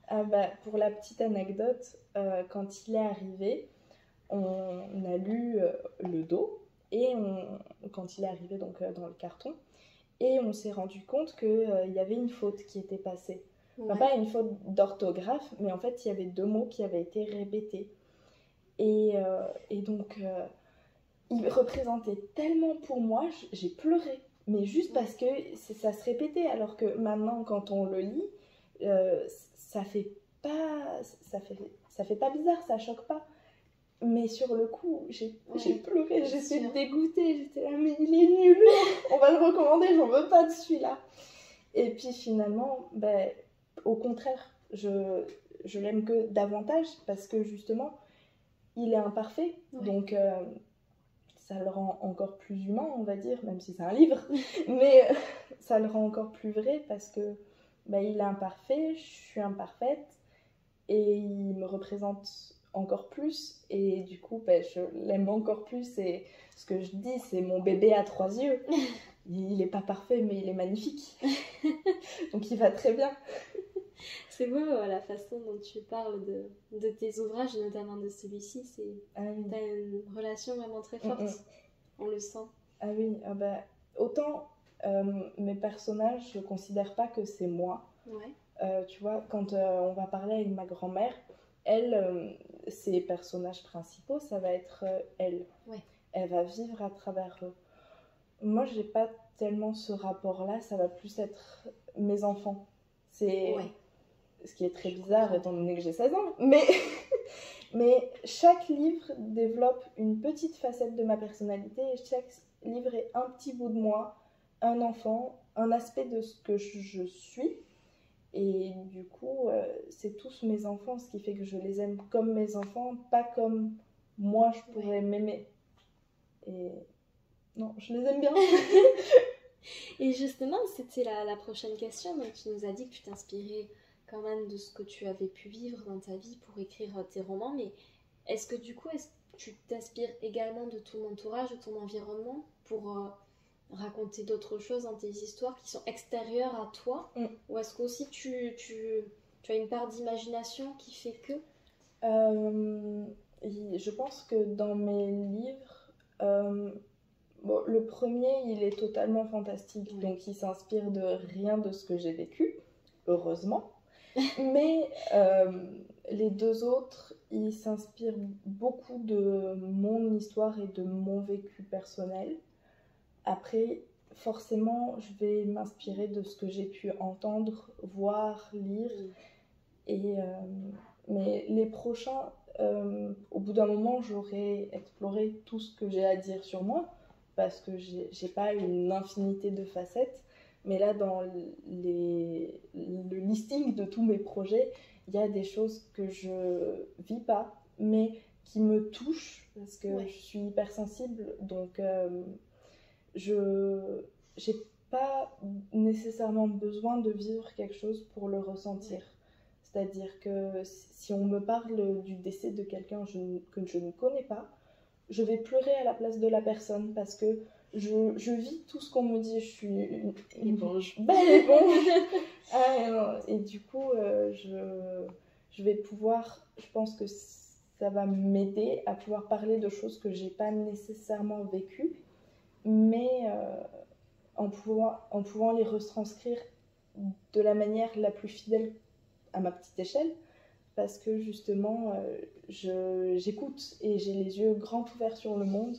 Ah bah, pour la petite anecdote, quand il est arrivé, on a lu le dos. Et quand il est arrivé donc, dans le carton, et on s'est rendu compte qu'il y avait une faute qui était passée. Enfin, pas une faute d'orthographe, mais en fait, il y avait 2 mots qui avaient été répétés. Et donc, il représentait tellement pour moi, j'ai pleuré. Mais juste parce que ça se répétait, alors que maintenant, quand on le lit, ça fait pas bizarre, ça choque pas. Mais sur le coup, j'ai pleuré, j'étais dégoûtée, j'étais là, mais il est nul, on va le recommander, j'en veux pas de celui-là. Et puis finalement, au contraire, je l'aime que davantage parce que justement, il est imparfait, donc ça le rend encore plus humain, on va dire, même si c'est un livre, mais ça le rend encore plus vrai parce que il est imparfait, je suis imparfaite et il me représente encore plus et du coup je l'aime encore plus et ce que je dis c'est mon bébé à 3 yeux. Il est pas parfait mais il est magnifique. Donc il va très bien. C'est beau la façon dont tu parles de tes ouvrages, notamment de celui-ci. T'as une relation vraiment très forte. On le sent. Ah oui, autant mes personnages, je considère pas que c'est moi. Tu vois, quand on va parler avec ma grand-mère, elle, ses personnages principaux, ça va être elle. Elle va vivre à travers eux. Moi, j'ai pas tellement ce rapport-là, ça va plus être mes enfants. C'est Ouais, ce qui est très je bizarre comprends. étant donné que j'ai 16 ans, mais chaque livre développe une petite facette de ma personnalité et chaque livre est un petit bout de moi, un enfant, un aspect de ce que je suis. Et du coup, c'est tous mes enfants, ce qui fait que je les aime comme mes enfants, pas comme moi je Ouais. pourrais m'aimer. Et non, je les aime bien. Et justement, c'était la prochaine question. Donc, tu nous as dit que tu t'inspirais quand même de ce que tu avais pu vivre dans ta vie pour écrire tes romans, mais est-ce que du coup, est-ce que tu t'inspires également de ton entourage, de ton environnement pour raconter d'autres choses dans tes histoires qui sont extérieures à toi? Mm. Ou est-ce qu'aussi tu as une part d'imagination qui fait que... Euh, je pense que dans mes livres, bon, le premier, il est totalement fantastique, Ouais. donc il s'inspire de rien de ce que j'ai vécu, heureusement. Mais les deux autres, ils s'inspirent beaucoup de mon histoire et de mon vécu personnel. Après, forcément, je vais m'inspirer de ce que j'ai pu entendre, voir, lire. Et, mais les prochains, au bout d'un moment, j'aurai exploré tout ce que j'ai à dire sur moi, parce que j'ai pas une infinité de facettes. Mais là, dans le listing de tous mes projets, il y a des choses que je vis pas, mais qui me touchent, parce que Ouais. je suis hypersensible. Donc, je j'ai pas nécessairement besoin de vivre quelque chose pour le ressentir. Ouais. C'est-à-dire que si on me parle du décès de quelqu'un que je ne connais pas, je vais pleurer à la place de la personne parce que je vis tout ce qu'on me dit. Je suis une Éponge. belle éponge. Et du coup, je vais pouvoir, je pense que ça va m'aider à pouvoir parler de choses que j'ai pas nécessairement vécues, mais en pouvant les retranscrire de la manière la plus fidèle à ma petite échelle, parce que justement, j'écoute et j'ai les yeux grands ouverts sur le monde,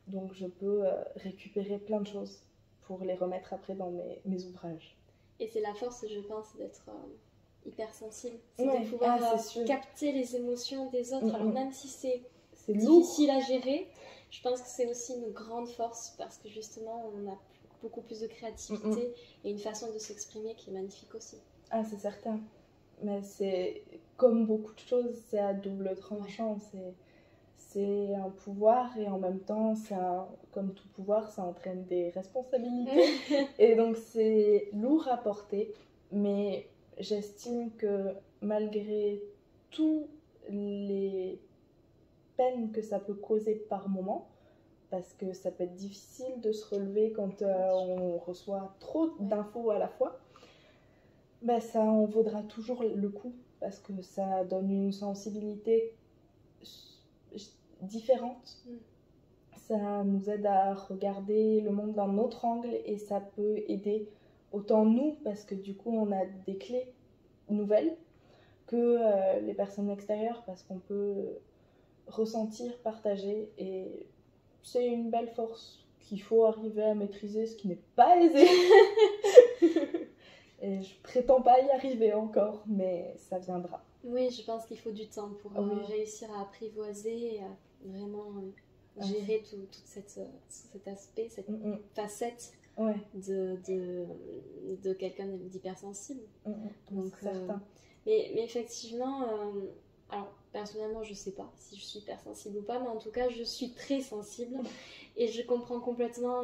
donc je peux récupérer plein de choses pour les remettre après dans mes ouvrages. Et c'est la force, je pense, d'être hypersensible. C'est Ouais, de pouvoir c'est sûr. capter les émotions des autres. Alors même si c'est lourd. difficile à gérer, je pense que c'est aussi une grande force parce que justement, on a beaucoup plus de créativité et une façon de s'exprimer qui est magnifique aussi. Ah, c'est certain. Mais c'est comme beaucoup de choses, c'est à double tranchant. Ouais. C'est un pouvoir et en même temps, comme tout pouvoir, ça entraîne des responsabilités. Et donc, c'est lourd à porter. Mais j'estime que malgré toutes les peines que ça peut causer par moment, parce que ça peut être difficile de se relever quand on reçoit trop d'infos à la fois, bah, ça en vaudra toujours le coup parce que ça donne une sensibilité différente. Ça nous aide à regarder le monde d'un autre angle et ça peut aider autant nous parce que du coup on a des clés nouvelles que les personnes extérieures parce qu'on peut ressentir, partager et c'est une belle force qu'il faut arriver à maîtriser, ce qui n'est pas aisé. Et je prétends pas y arriver encore, mais ça viendra. Oui, je pense qu'il faut du temps pour réussir à apprivoiser et à vraiment gérer tout cet aspect, cette facette de quelqu'un d'hypersensible. Donc, certain. Mais effectivement, alors personnellement, je sais pas si je suis hypersensible ou pas, mais en tout cas, je suis très sensible et je comprends complètement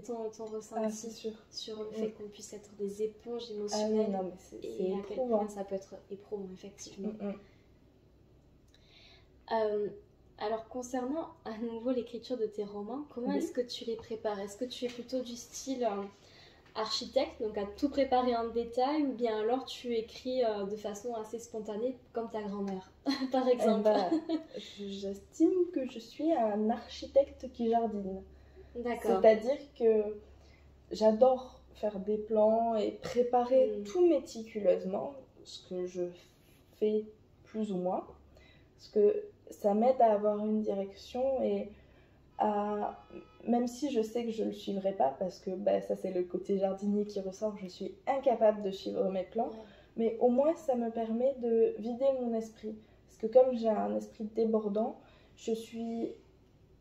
ton ressenti sur le fait qu'on puisse être des éponges émotionnelles et à quel point ça peut être éprouvant, effectivement. Alors, concernant à nouveau l'écriture de tes romans, comment est-ce que tu les prépares? Est-ce que tu es plutôt du style architecte, donc à tout préparer en détail, ou bien alors tu écris de façon assez spontanée, comme ta grand-mère, par exemple? J'estime que je suis un architecte qui jardine. D'accord. C'est-à-dire que j'adore faire des plans et préparer tout méticuleusement, ce que je fais plus ou moins, parce que ça m'aide à avoir une direction et même si je sais que je ne le suivrai pas, parce que ça c'est le côté jardinier qui ressort, je suis incapable de suivre mes plans, mais au moins ça me permet de vider mon esprit. Parce que comme j'ai un esprit débordant, je suis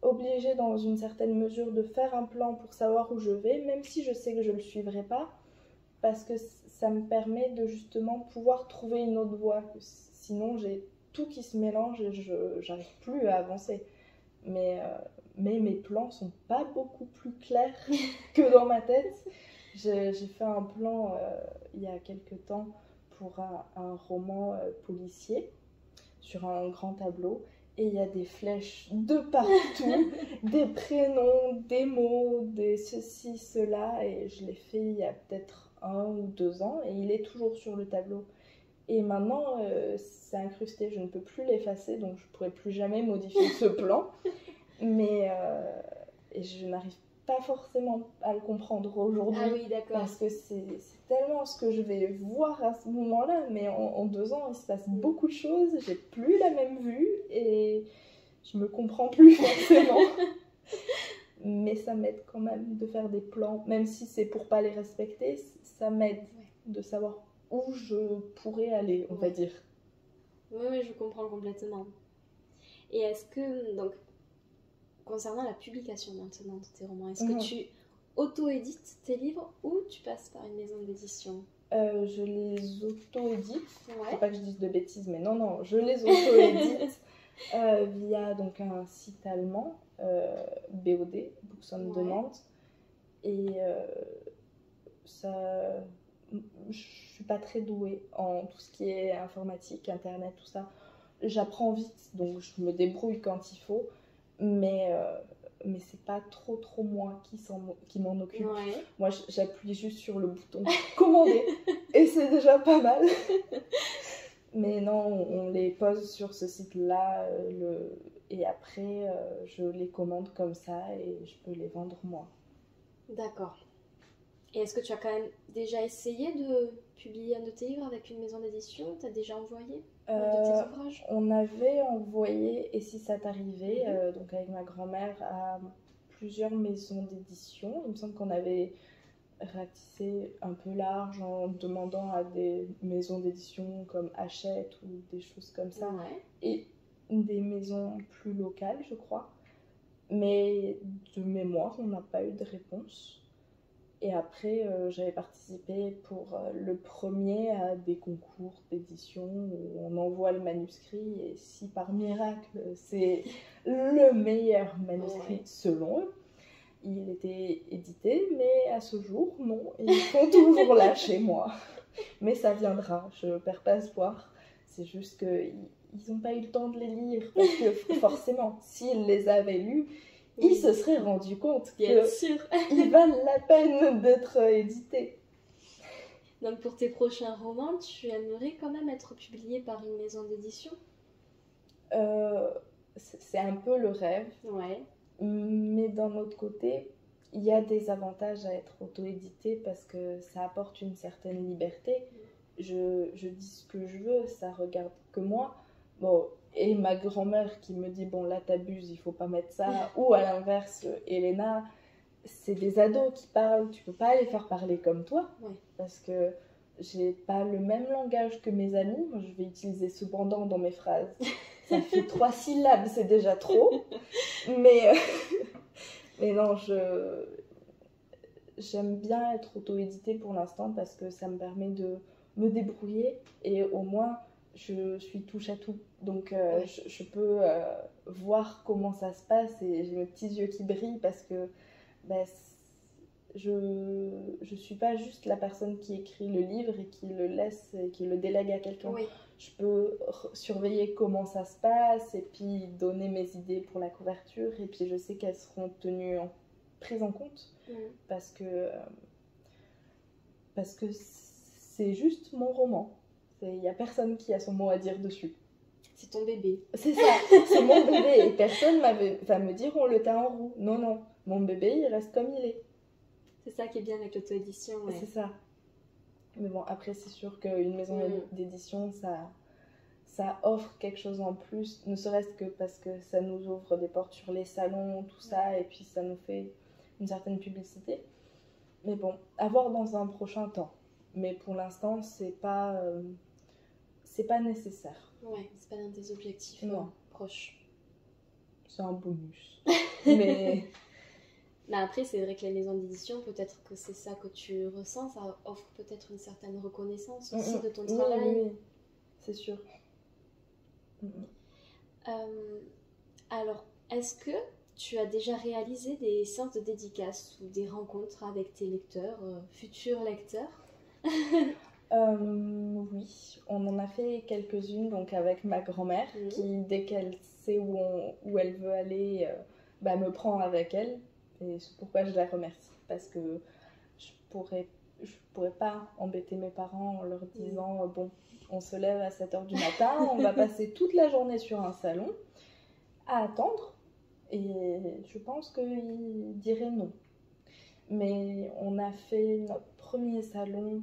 obligée dans une certaine mesure de faire un plan pour savoir où je vais, même si je sais que je ne le suivrai pas, parce que ça me permet de justement pouvoir trouver une autre voie. Sinon j'ai tout qui se mélange et je n'arrive plus à avancer. Mais mes plans sont pas beaucoup plus clairs que dans ma tête. J'ai fait un plan il y a quelques temps pour un roman policier sur un grand tableau. Et il y a des flèches de partout, des prénoms, des mots, des ceci, cela. Et je l'ai fait il y a peut-être 1 ou 2 ans et il est toujours sur le tableau. Et maintenant, c'est incrusté, je ne peux plus l'effacer, donc je ne pourrai plus jamais modifier ce plan. Mais je n'arrive pas forcément à le comprendre aujourd'hui. Ah oui, d'accord. Parce que c'est tellement ce que je vais voir à ce moment-là. Mais en 2 ans, il se passe beaucoup de choses. J'ai plus la même vue et je me comprends plus forcément. Mais ça m'aide quand même de faire des plans. Même si c'est pour pas les respecter, ça m'aide de savoir où je pourrais aller, on va dire. Oui, je comprends complètement. Et est-ce que, donc, concernant la publication maintenant de tes romans, est-ce que tu auto-édites tes livres ou tu passes par une maison d'édition? Je les auto-édite. Faut pas que je dise de bêtises, mais non, je les auto-édite via donc un site allemand, BOD, Books on Demand. Et ça... Je suis pas très douée en tout ce qui est informatique, internet, tout ça. J'apprends vite, donc je me débrouille quand il faut, mais c'est pas trop moi qui m'en occupe. Moi, j'appuie juste sur le bouton commander et c'est déjà pas mal. Mais non, on les pose sur ce site-là et après, je les commande comme ça et je peux les vendre moi. D'accord. Et est-ce que tu as quand même déjà essayé de publier un de tes livres avec une maison d'édition? Tu as déjà envoyé un de tes ouvrages? On avait envoyé, et si ça t'arrivait, donc avec ma grand-mère, à plusieurs maisons d'édition. Il me semble qu'on avait ratissé un peu large en demandant à des maisons d'édition comme Hachette ou des choses comme ça. Et des maisons plus locales, je crois. Mais de mémoire, on n'a pas eu de réponse. Et après, j'avais participé pour le premier à des concours d'édition où on envoie le manuscrit et si par miracle c'est le meilleur manuscrit selon eux, il était édité, mais à ce jour, non, ils sont toujours là chez moi. Mais ça viendra, je perds pas espoir. C'est juste qu'ils n'ont pas eu le temps de les lire parce que forcément, s'ils les avaient lus, ils se seraient rendus compte qu'ils valent la peine d'être édités. Donc pour tes prochains romans, tu aimerais quand même être publié par une maison d'édition? C'est un peu le rêve. Mais d'un autre côté, il y a des avantages à être auto-édité parce que ça apporte une certaine liberté. Je dis ce que je veux, ça regarde que moi. Bon, et ma grand-mère qui me dit bon là t'abuses, il faut pas mettre ça. Ou à l'inverse, Elena, c'est des ados qui parlent, tu peux pas les faire parler comme toi parce que j'ai pas le même langage que mes amis. Moi je vais utiliser cependant dans mes phrases. Ça fait 3 syllabes, c'est déjà trop. Mais non, j'aime bien être auto-éditée pour l'instant parce que ça me permet de me débrouiller et au moins je suis touche à tout. Donc je peux voir comment ça se passe et j'ai mes petits yeux qui brillent parce que je suis pas juste la personne qui écrit le livre et qui le laisse et qui le délègue à quelqu'un. Je peux surveiller comment ça se passe et puis donner mes idées pour la couverture et puis je sais qu'elles seront prises en compte parce que c'est juste mon roman. Il n'y a personne qui a son mot à dire dessus. C'est ton bébé. C'est ça, c'est mon bébé et personne va me dire on le teint en roux. Non, mon bébé il reste comme il est. C'est ça qui est bien avec l'auto-édition. C'est ça. Mais bon, après c'est sûr qu'une maison d'édition, ça ça offre quelque chose en plus, ne serait-ce que parce que ça nous ouvre des portes sur les salons, tout ça, et puis ça nous fait une certaine publicité. Mais bon, à voir dans un prochain temps. Mais pour l'instant, c'est pas nécessaire. Ouais, c'est pas l'un des objectifs proches. C'est un bonus. Mais... Mais après, c'est vrai que les maisons d'édition, peut-être que c'est ça que tu ressens, ça offre peut-être une certaine reconnaissance aussi de ton travail. Oui, c'est sûr. Alors, est-ce que tu as déjà réalisé des séances de dédicaces ou des rencontres avec tes lecteurs, futurs lecteurs? Oui, on en a fait quelques-unes donc avec ma grand-mère qui, dès qu'elle sait où elle veut aller, me prend avec elle. Et c'est pourquoi je la remercie, parce que je pourrais pas embêter mes parents en leur disant bon, on se lève à 7h du matin, on va passer toute la journée sur un salon à attendre, et je pense qu'ils diraient non. Mais on a fait notre premier salon,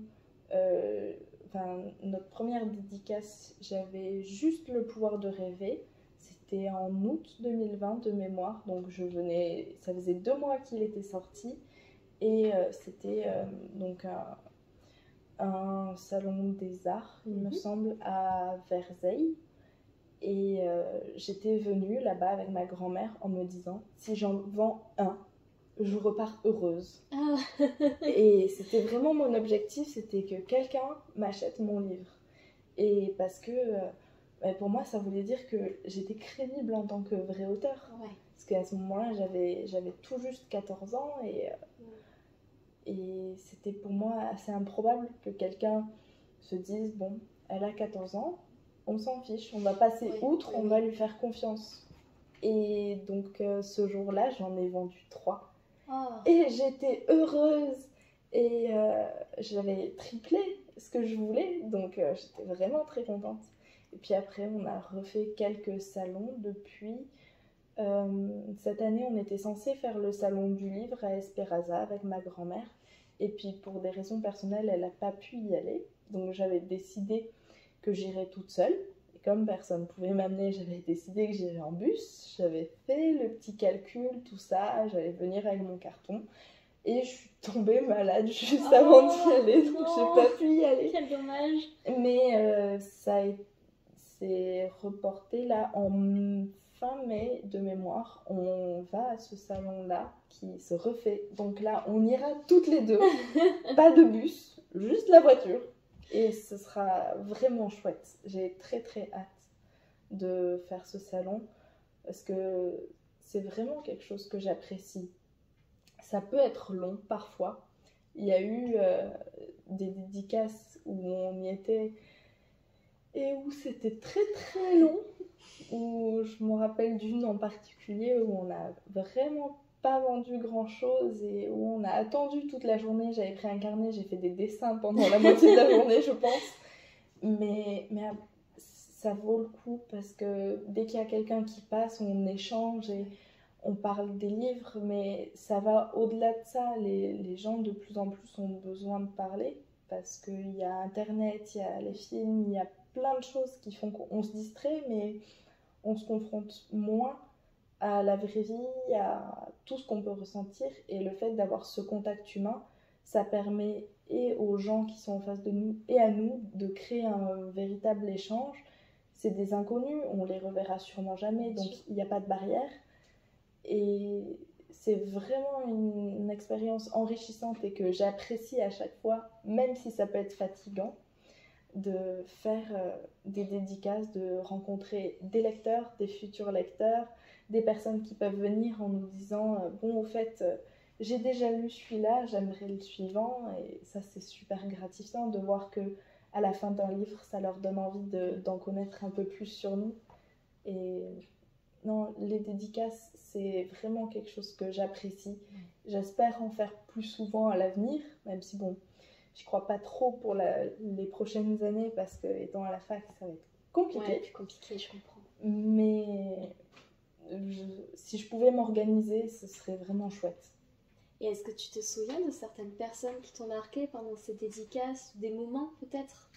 notre première dédicace, j'avais juste le pouvoir de rêver. C'était en août 2020 de mémoire, donc ça faisait 2 mois qu'il était sorti, et c'était donc un salon des arts, il me semble, à Verzeille. Et j'étais venue là-bas avec ma grand-mère en me disant, si j'en vends un, je repars heureuse. Et c'était vraiment mon objectif, c'était que quelqu'un m'achète mon livre. Et parce que pour moi, ça voulait dire que j'étais crédible en tant que vrai auteur. Ouais. Parce qu'à ce moment-là, j'avais tout juste 14 ans et c'était pour moi assez improbable que quelqu'un se dise, bon, elle a 14 ans, on s'en fiche, on va passer outre, on va lui faire confiance. Et donc ce jour-là, j'en ai vendu 3. Et j'étais heureuse et j'avais triplé ce que je voulais, donc j'étais vraiment très contente. Et puis après, on a refait quelques salons depuis. Cette année, on était censé faire le salon du livre à Esperanza avec ma grand-mère. Et puis pour des raisons personnelles, elle n'a pas pu y aller. Donc j'avais décidé que j'irais toute seule. Et comme personne ne pouvait m'amener, j'avais décidé que j'irais en bus. J'avais fait le petit calcul, tout ça. J'allais venir avec mon carton. Et je suis tombée malade juste avant d'y aller. Donc j'ai pas pu y aller. Quel dommage. Mais ça s'est reporté là en fin mai de mémoire. On va à ce salon-là qui se refait. Donc là, on ira toutes les deux. Pas de bus, juste la voiture. Et ce sera vraiment chouette. J'ai très très hâte de faire ce salon parce que c'est vraiment quelque chose que j'apprécie. Ça peut être long parfois. Il y a eu des dédicaces où on y était et où c'était très très long. Où je me rappelle d'une en particulier où on n'a vraiment pas vendu grand chose et où on a attendu toute la journée. J'avais pris un carnet, j'ai fait des dessins pendant la moitié de la journée, je pense. Mais ça vaut le coup parce que dès qu'il y a quelqu'un qui passe, on échange et on parle des livres, mais ça va au-delà de ça. Les gens de plus en plus ont besoin de parler parce qu'il y a Internet, il y a les films, il y a plein de choses qui font qu'on se distrait, mais on se confronte moins à la vraie vie, à tout ce qu'on peut ressentir. Et le fait d'avoir ce contact humain, ça permet et aux gens qui sont en face de nous et à nous de créer un véritable échange. C'est des inconnus, on les reverra sûrement jamais, donc il n'y a pas de barrière. Et c'est vraiment une expérience enrichissante et que j'apprécie à chaque fois, même si ça peut être fatigant, de faire des dédicaces, de rencontrer des lecteurs, des futurs lecteurs, des personnes qui peuvent venir en nous disant bon, au fait, j'ai déjà lu celui-là, j'aimerais le suivant. Et ça, c'est super gratifiant de voir que à la fin d'un livre, ça leur donne envie d'en connaître un peu plus sur nous. Et non, les dédicaces, c'est vraiment quelque chose que j'apprécie. J'espère en faire plus souvent à l'avenir, même si bon, je crois pas trop pour les prochaines années parce que étant à la fac, ça va être compliqué. Ouais, plus compliqué, je comprends. Mais si je pouvais m'organiser, ce serait vraiment chouette. Et est-ce que tu te souviens de certaines personnes qui t'ont marqué pendant ces dédicaces, ou des moments peut-être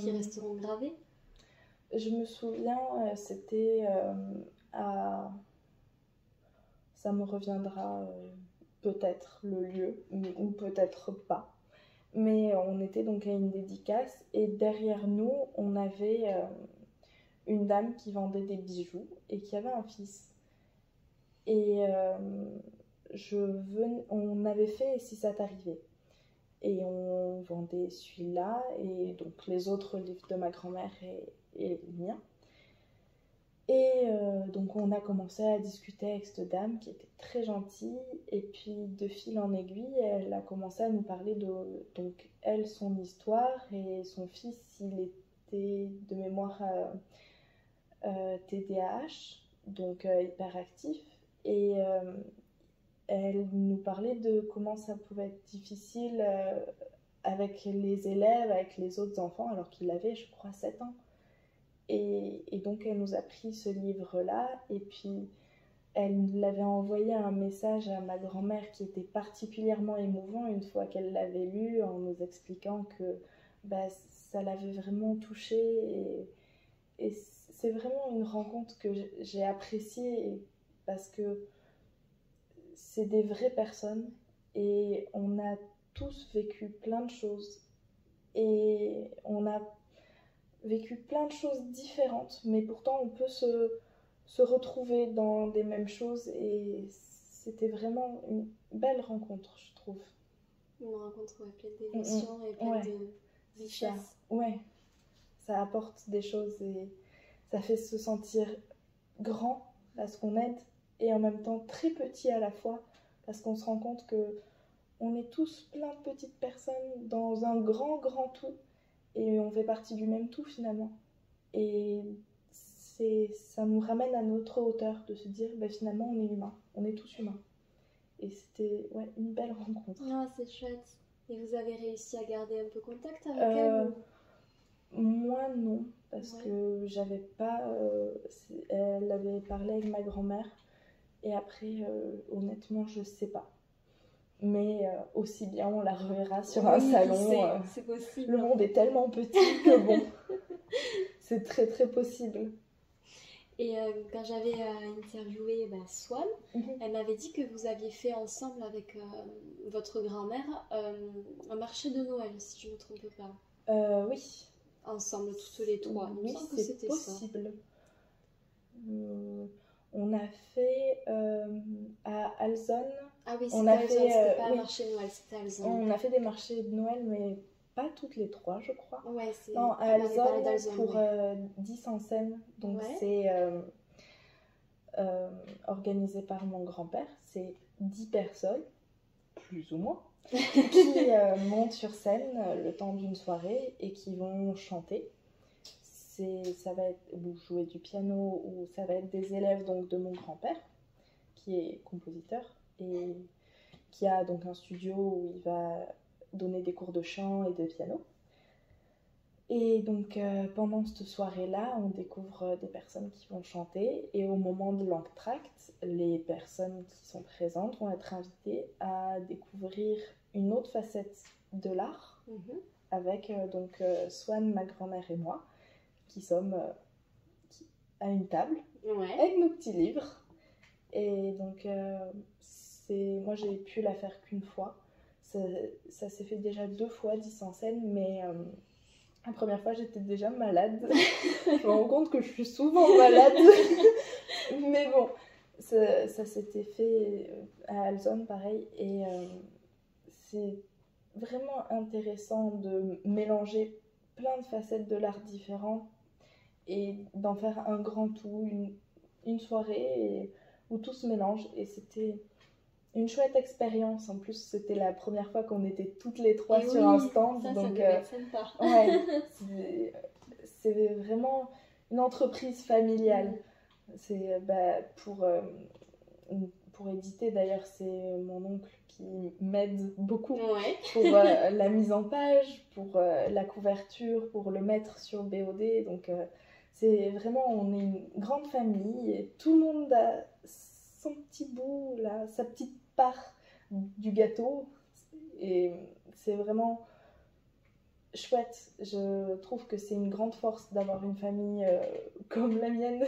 qui resteront gravés? Je me souviens, c'était à... Ça me reviendra peut-être le lieu, ou peut-être pas. Mais on était donc à une dédicace et derrière nous, on avait une dame qui vendait des bijoux et qui avait un fils. Et on avait fait Si ça t'arrivait. Et on vendait celui-là et donc les autres livres de ma grand-mère et les miens. Et donc on a commencé à discuter avec cette dame qui était très gentille et puis de fil en aiguille elle a commencé à nous parler de donc elle son histoire et son fils il était de mémoire TDAH donc hyperactif et elle nous parlait de comment ça pouvait être difficile avec les élèves, avec les autres enfants alors qu'il avait je crois 7 ans. Et donc elle nous a pris ce livre-là et puis elle l'avait envoyé un message à ma grand-mère qui était particulièrement émouvant une fois qu'elle l'avait lu en nous expliquant que bah, ça l'avait vraiment touchée et c'est vraiment une rencontre que j'ai appréciée parce que c'est des vraies personnes et on a tous vécu plein de choses et on a vécu plein de choses différentes, mais pourtant on peut se retrouver dans des mêmes choses et c'était vraiment une belle rencontre, je trouve. Une rencontre pleine d'émotions et pleine de richesse. Ouais, ça apporte des choses et ça fait se sentir grand parce qu'on aide et en même temps très petit à la fois parce qu'on se rend compte que on est tous plein de petites personnes dans un grand tout et on fait partie du même tout finalement. Et ça nous ramène à notre hauteur de se dire bah, finalement on est humain, on est tous humains. Et c'était une belle rencontre. Ah, c'est chouette. Et vous avez réussi à garder un peu contact avec elle ou... Moi non, parce que j'avais pas... elle avait parlé avec ma grand-mère et après honnêtement je sais pas. Mais aussi bien on la reverra sur un salon. C'est possible. Le monde est tellement petit que bon, c'est très très possible. Et quand j'avais interviewé Swan, elle m'avait dit que vous aviez fait ensemble avec votre grand-mère un marché de Noël, si je ne me trompe pas. Oui. Ensemble, toutes les trois. Oui, c'est possible. On a fait à Alzon. Ah oui, c'était Alzon, c'était pas un marché de Noël, c'était Alzon. On a fait des marchés de Noël, mais pas toutes les trois, je crois. Ouais, c'est... Non, à Alzon pour 10 en scène. Donc c'est organisé par mon grand-père. C'est 10 personnes, plus ou moins, qui montent sur scène le temps d'une soirée et qui vont chanter. Ça va être ou jouer du piano ou ça va être des élèves donc de mon grand-père qui est compositeur et qui a donc un studio où il va donner des cours de chant et de piano. Et donc pendant cette soirée-là, on découvre des personnes qui vont chanter et au moment de l'entracte, les personnes qui sont présentes vont être invitées à découvrir une autre facette de l'art avec donc Swan, ma grand-mère et moi qui sommes à une table avec nos petits livres. Et donc, moi, j'ai pu la faire qu'une fois. Ça s'est fait déjà 2 fois, 10 en scène, mais la première fois, j'étais déjà malade. Je me rends compte que je suis souvent malade. Mais bon, ça s'était fait à Alzon, pareil. Et c'est vraiment intéressant de mélanger plein de facettes de l'art différents et d'en faire un grand tout, une soirée où tout se mélange. Et c'était une chouette expérience. En plus, c'était la première fois qu'on était toutes les trois sur un stand. Ça donc, devait être sympa. C'est vraiment une entreprise familiale. C'est pour éditer, d'ailleurs, c'est mon oncle qui m'aide beaucoup pour la mise en page, pour la couverture, pour le mettre sur BOD. Donc, c'est vraiment, on est une grande famille et tout le monde a son petit bout, là, sa petite part du gâteau. Et c'est vraiment chouette. Je trouve que c'est une grande force d'avoir une famille comme la mienne,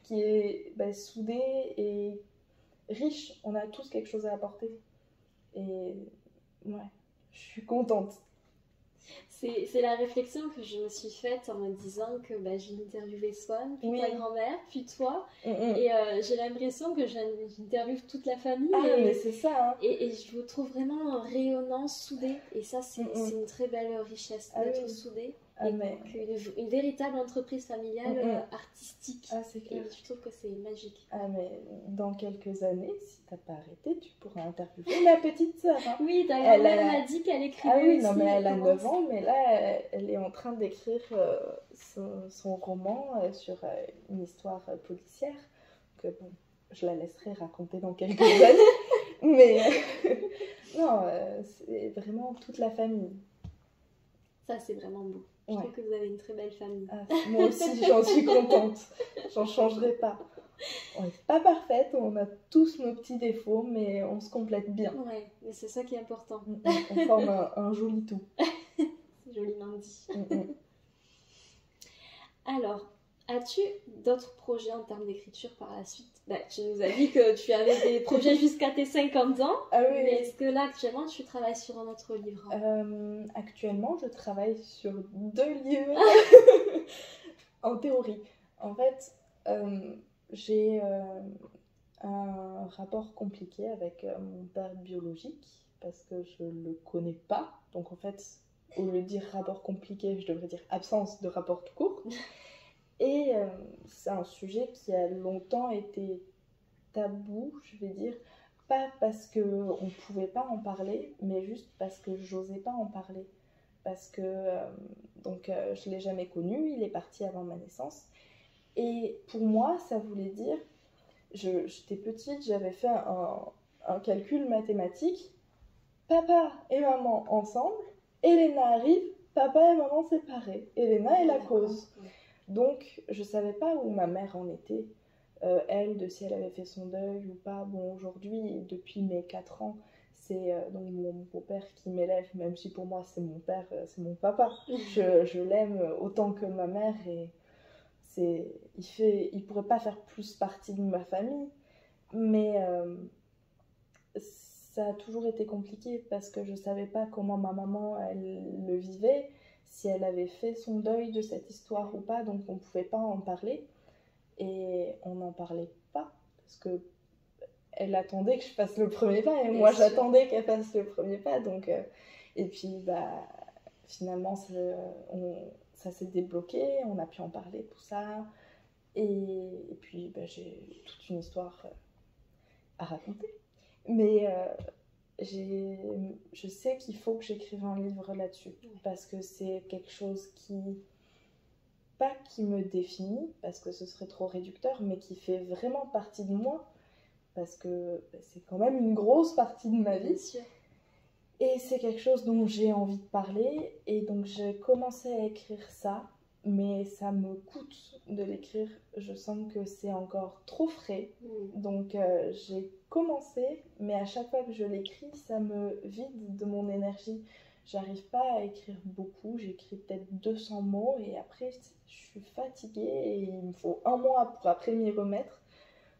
qui est soudée et riche. On a tous quelque chose à apporter. Et ouais, je suis contente. C'est la réflexion que je me suis faite en me disant que j'ai interviewé Swan, puis ta grand-mère, puis toi. Et j'ai l'impression que j'interviewe toute la famille. Mais c'est ça. Hein. Et je vous trouve vraiment rayonnant, soudé. Et ça, c'est une très belle richesse d'être soudé. Donc, une véritable entreprise familiale artistique. C'est clair. Et je trouve que c'est magique. Mais dans quelques années, si t'as pas arrêté, tu pourras interviewer ma petite sœur. Hein. Oui, ta grand-mère m'a dit qu'elle écrivait aussi. Mais elle a 9 ans, mais là, elle est en train d'écrire son roman sur une histoire policière. Que bon, je la laisserai raconter dans quelques années. Mais non, c'est vraiment toute la famille. Ça, c'est vraiment beau. Je trouve que vous avez une très belle famille. Moi aussi, j'en suis contente. J'en changerai pas. On n'est pas parfaite, on a tous nos petits défauts, mais on se complète bien. Ouais, mais c'est ça qui est important. On forme un joli tout. C'est joliment dit. Alors, as-tu d'autres projets en termes d'écriture par la suite? Tu nous as dit que tu avais des projets jusqu'à tes 50 ans. Mais est-ce que là, actuellement, tu travailles sur un autre livre? Actuellement, je travaille sur 2 livres en théorie. En fait, j'ai un rapport compliqué avec mon père biologique parce que je ne le connais pas. Donc en fait, au lieu de dire rapport compliqué, je devrais dire absence de rapport tout court. Et c'est un sujet qui a longtemps été tabou, je vais dire. Pas parce qu'on ne pouvait pas en parler, mais juste parce que j'osais pas en parler. Parce que je ne l'ai jamais connu, il est parti avant ma naissance. Et pour moi, ça voulait dire, j'étais petite, j'avais fait un calcul mathématique. Papa et maman ensemble, Elena arrive, papa et maman séparés. Elena est la cause. Donc, je ne savais pas où ma mère en était. Elle, de si elle avait fait son deuil ou pas. Bon, aujourd'hui, depuis mes 4 ans, c'est donc mon beau-père qui m'élève, même si pour moi c'est mon père, c'est mon papa. Je l'aime autant que ma mère et il pourrait pas faire plus partie de ma famille. Mais ça a toujours été compliqué parce que je savais pas comment ma maman elle le vivait, si elle avait fait son deuil de cette histoire ou pas, donc on pouvait pas en parler. Et on n'en parlait pas parce que elle attendait que je fasse le premier pas et moi j'attendais qu'elle fasse le premier pas. Donc, et puis finalement ça s'est débloqué, on a pu en parler, tout ça. Et puis j'ai toute une histoire à raconter. Mais je sais qu'il faut que j'écrive un livre là-dessus parce que c'est quelque chose pas qui me définit, parce que ce serait trop réducteur, mais qui fait vraiment partie de moi, parce que c'est quand même une grosse partie de ma vie. Bien sûr. Et c'est quelque chose dont j'ai envie de parler, et donc j'ai commencé à écrire ça, mais ça me coûte de l'écrire. Je sens que c'est encore trop frais, donc j'ai commencé, mais à chaque fois que je l'écris, ça me vide de mon énergie. J'arrive pas à écrire beaucoup, j'écris peut-être 200 mots et après je suis fatiguée et il me faut 1 mois pour après m'y remettre.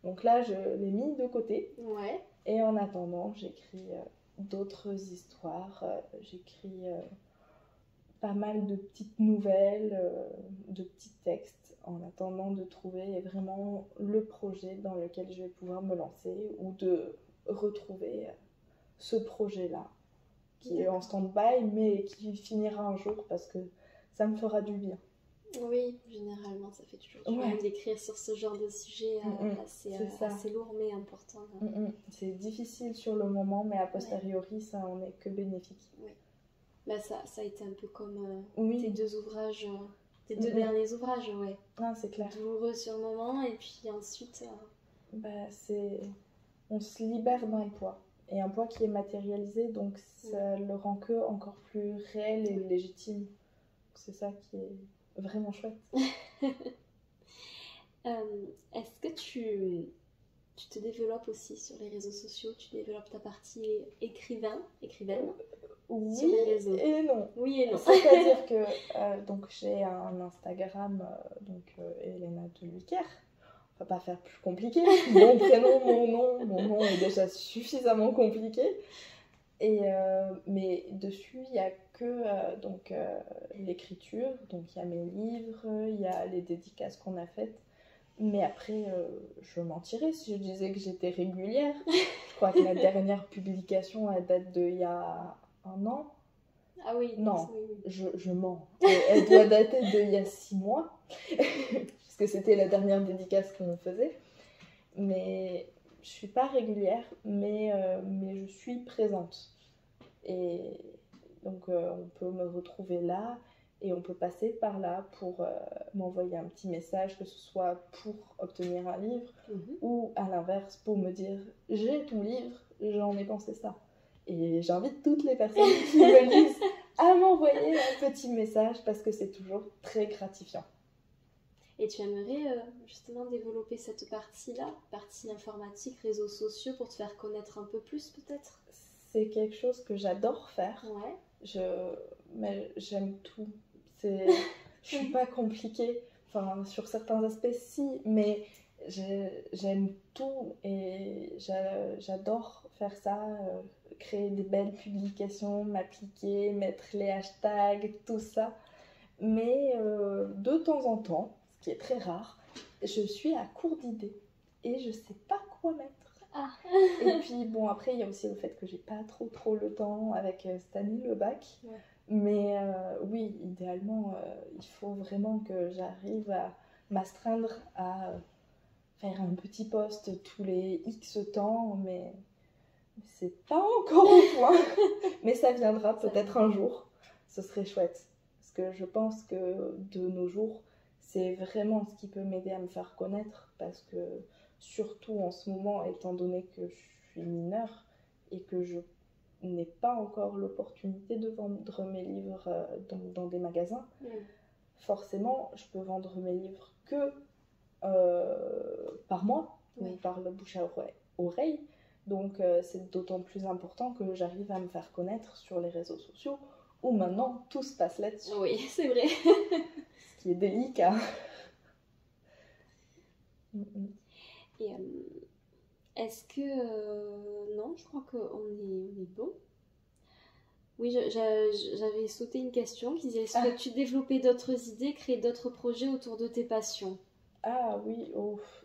Donc là, je l'ai mis de côté. Ouais. Et en attendant, j'écris d'autres histoires, j'écris pas mal de petites nouvelles, de petits textes en attendant de trouver vraiment le projet dans lequel je vais pouvoir me lancer ou de retrouver ce projet-là qui est en stand-by mais qui finira un jour parce que ça me fera du bien. Oui, généralement ça fait toujours du bien d'écrire sur ce genre de sujet assez lourd mais important. C'est difficile sur le moment mais a posteriori ça en est que bénéfique. Oui. Ça a été un peu comme tes 2 ouvrages, tes 2 derniers ouvrages, c'est clair. Douloureux sur le moment et puis ensuite... on se libère d'un poids. Et un poids qui est matérialisé, donc ça le rend que encore plus réel et légitime. C'est ça qui est vraiment chouette. Est-ce que tu te développes aussi sur les réseaux sociaux? Tu développes ta partie écrivaine? Oui sur les réseaux? et non. Oui et non. C'est-à-dire que donc j'ai un Instagram, Elena de Luiker. On va pas faire plus compliqué. Mon prénom, mon nom est déjà suffisamment compliqué. Mais dessus, il n'y a que l'écriture. Donc il y a mes livres, il y a les dédicaces qu'on a faites. Mais après, je mentirais si je disais que j'étais régulière. Je crois que la dernière publication, elle date d'il y a un an. Ah oui. Non, Oui. je mens. Elle doit dater d'il y a 6 mois. Parce que c'était la dernière dédicace qu'on faisait. Mais je suis pas régulière, mais je suis présente. Et donc on peut me retrouver là et on peut passer par là pour m'envoyer un petit message, que ce soit pour obtenir un livre ou à l'inverse pour me dire j'ai ton livre, j'en ai pensé ça. Et j'invite toutes les personnes qui me lisent à m'envoyer un petit message parce que c'est toujours très gratifiant. Et tu aimerais justement développer cette partie-là, partie informatique, réseaux sociaux, pour te faire connaître un peu plus peut-être? C'est quelque chose que j'adore faire. Ouais. Mais j'aime tout. Je suis pas compliquée. Enfin, sur certains aspects, si, mais j'aime tout et j'adore faire ça, créer des belles publications, m'appliquer, mettre les hashtags, tout ça. Mais de temps en temps, ce qui est très rare, je suis à court d'idées et je sais pas quoi mettre. Ah. Et puis bon, après il y a aussi le fait que j'ai pas trop le temps avec cette année le bac. Ouais. Mais oui, idéalement, il faut vraiment que j'arrive à m'astreindre à faire un petit post tous les X temps, mais c'est pas encore au point. Mais ça viendra peut-être un jour, ce serait chouette. Parce que je pense que de nos jours, c'est vraiment ce qui peut m'aider à me faire connaître, parce que surtout en ce moment, étant donné que je suis mineure et que je n'ai pas encore l'opportunité de vendre mes livres dans des magasins, forcément, je peux vendre mes livres que par mois, ou par le bouche à oreille. Donc c'est d'autant plus important que j'arrive à me faire connaître sur les réseaux sociaux, où maintenant tout se passe là-dessus. Oui, c'est vrai. Ce qui est délicat. Et est-ce que... non, je crois qu'on est bon. Oui, j'avais sauté une question qui disait: souhaites-tu développer d'autres idées, créer d'autres projets autour de tes passions? Ah oui,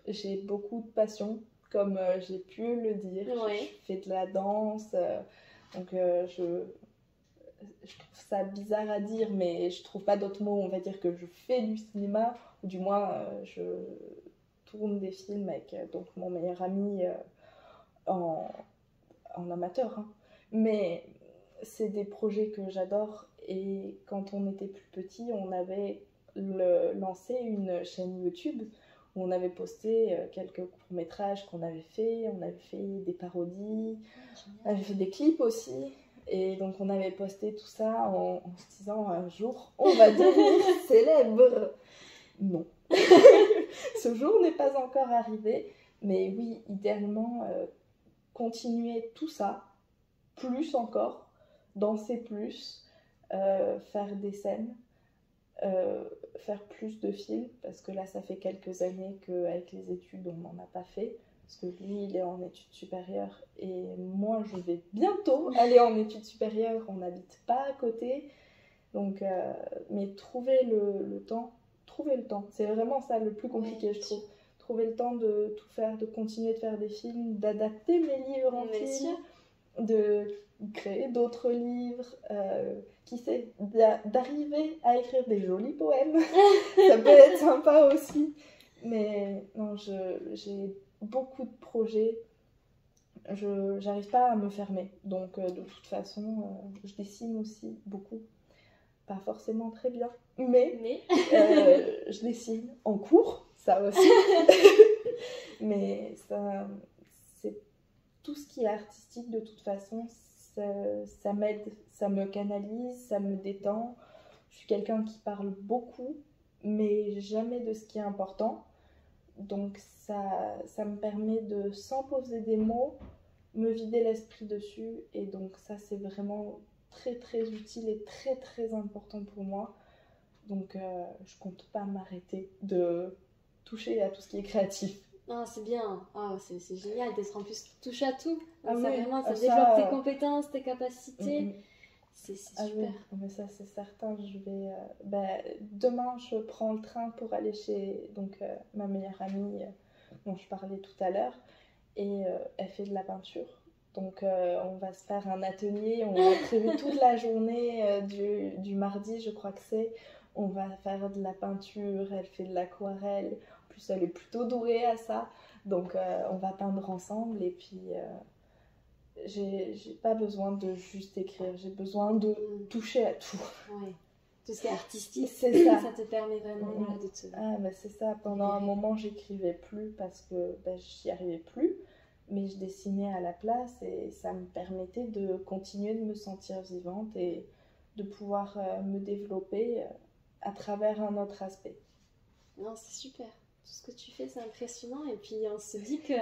j'ai beaucoup de passions, comme j'ai pu le dire. Ouais. Je fais de la danse, donc je trouve ça bizarre à dire, mais je trouve pas d'autres mots. On va dire que je fais du cinéma, ou du moins je tourne des films avec donc mon meilleur ami en amateur. Hein. Mais c'est des projets que j'adore, et quand on était plus petit, on avait lancé une chaîne YouTube où on avait posté quelques courts-métrages qu'on avait fait, on avait fait des parodies, on avait fait des clips aussi. Et donc on avait posté tout ça en se disant un jour on va devenir célèbre. Non. Ce jour n'est pas encore arrivé, mais oui, idéalement, continuer tout ça, plus encore, danser plus, faire des scènes, faire plus de films, parce que là ça fait quelques années qu'avec les études on n'en a pas fait. Parce que lui, il est en études supérieures et moi, je vais bientôt aller en études supérieures. On n'habite pas à côté. Donc, mais trouver le temps. C'est vraiment ça le plus compliqué, je trouve. Trouver le temps de tout faire, de continuer de faire des films, d'adapter mes livres en film, de créer d'autres livres, qui sait, d'arriver à écrire des jolis poèmes. Ça peut être sympa aussi. Mais non, j'ai beaucoup de projets, j'arrive pas à me fermer, donc de toute façon je dessine aussi beaucoup, pas forcément très bien, mais je dessine en cours, ça aussi. Mais ça, c'est tout ce qui est artistique, de toute façon ça m'aide, ça me canalise, ça me détend. Je suis quelqu'un qui parle beaucoup, mais jamais de ce qui est important. Donc ça me permet de, sans poser des mots, me vider l'esprit dessus. Et donc ça, c'est vraiment très très utile et très très important pour moi. Donc je compte pas m'arrêter de toucher à tout ce qui est créatif. Ah, c'est bien, c'est génial d'être en plus touche à tout. Ah ça, oui, vraiment, ça ça, développe tes compétences, tes capacités. mm, mm. C'est Ah super. oui, mais ça c'est certain. Je vais demain je prends le train pour aller chez ma meilleure amie dont je parlais tout à l'heure et elle fait de la peinture. Donc on va se faire un atelier, on a prévu toute la journée du mardi, je crois que c'est. On va faire de la peinture, elle fait de l'aquarelle. En plus elle est plutôt douée à ça. Donc on va peindre ensemble et puis j'ai pas besoin de juste écrire, j'ai besoin de toucher à tout. Ouais. Tout ce qui est artistique, c'est ça. Ça te permet vraiment de te... Ah bah c'est ça, pendant un moment j'écrivais plus parce que j'y arrivais plus, mais je dessinais à la place et ça me permettait de continuer de me sentir vivante et de pouvoir me développer à travers un autre aspect. Non, c'est super. Tout ce que tu fais, c'est impressionnant. Et puis, on se dit que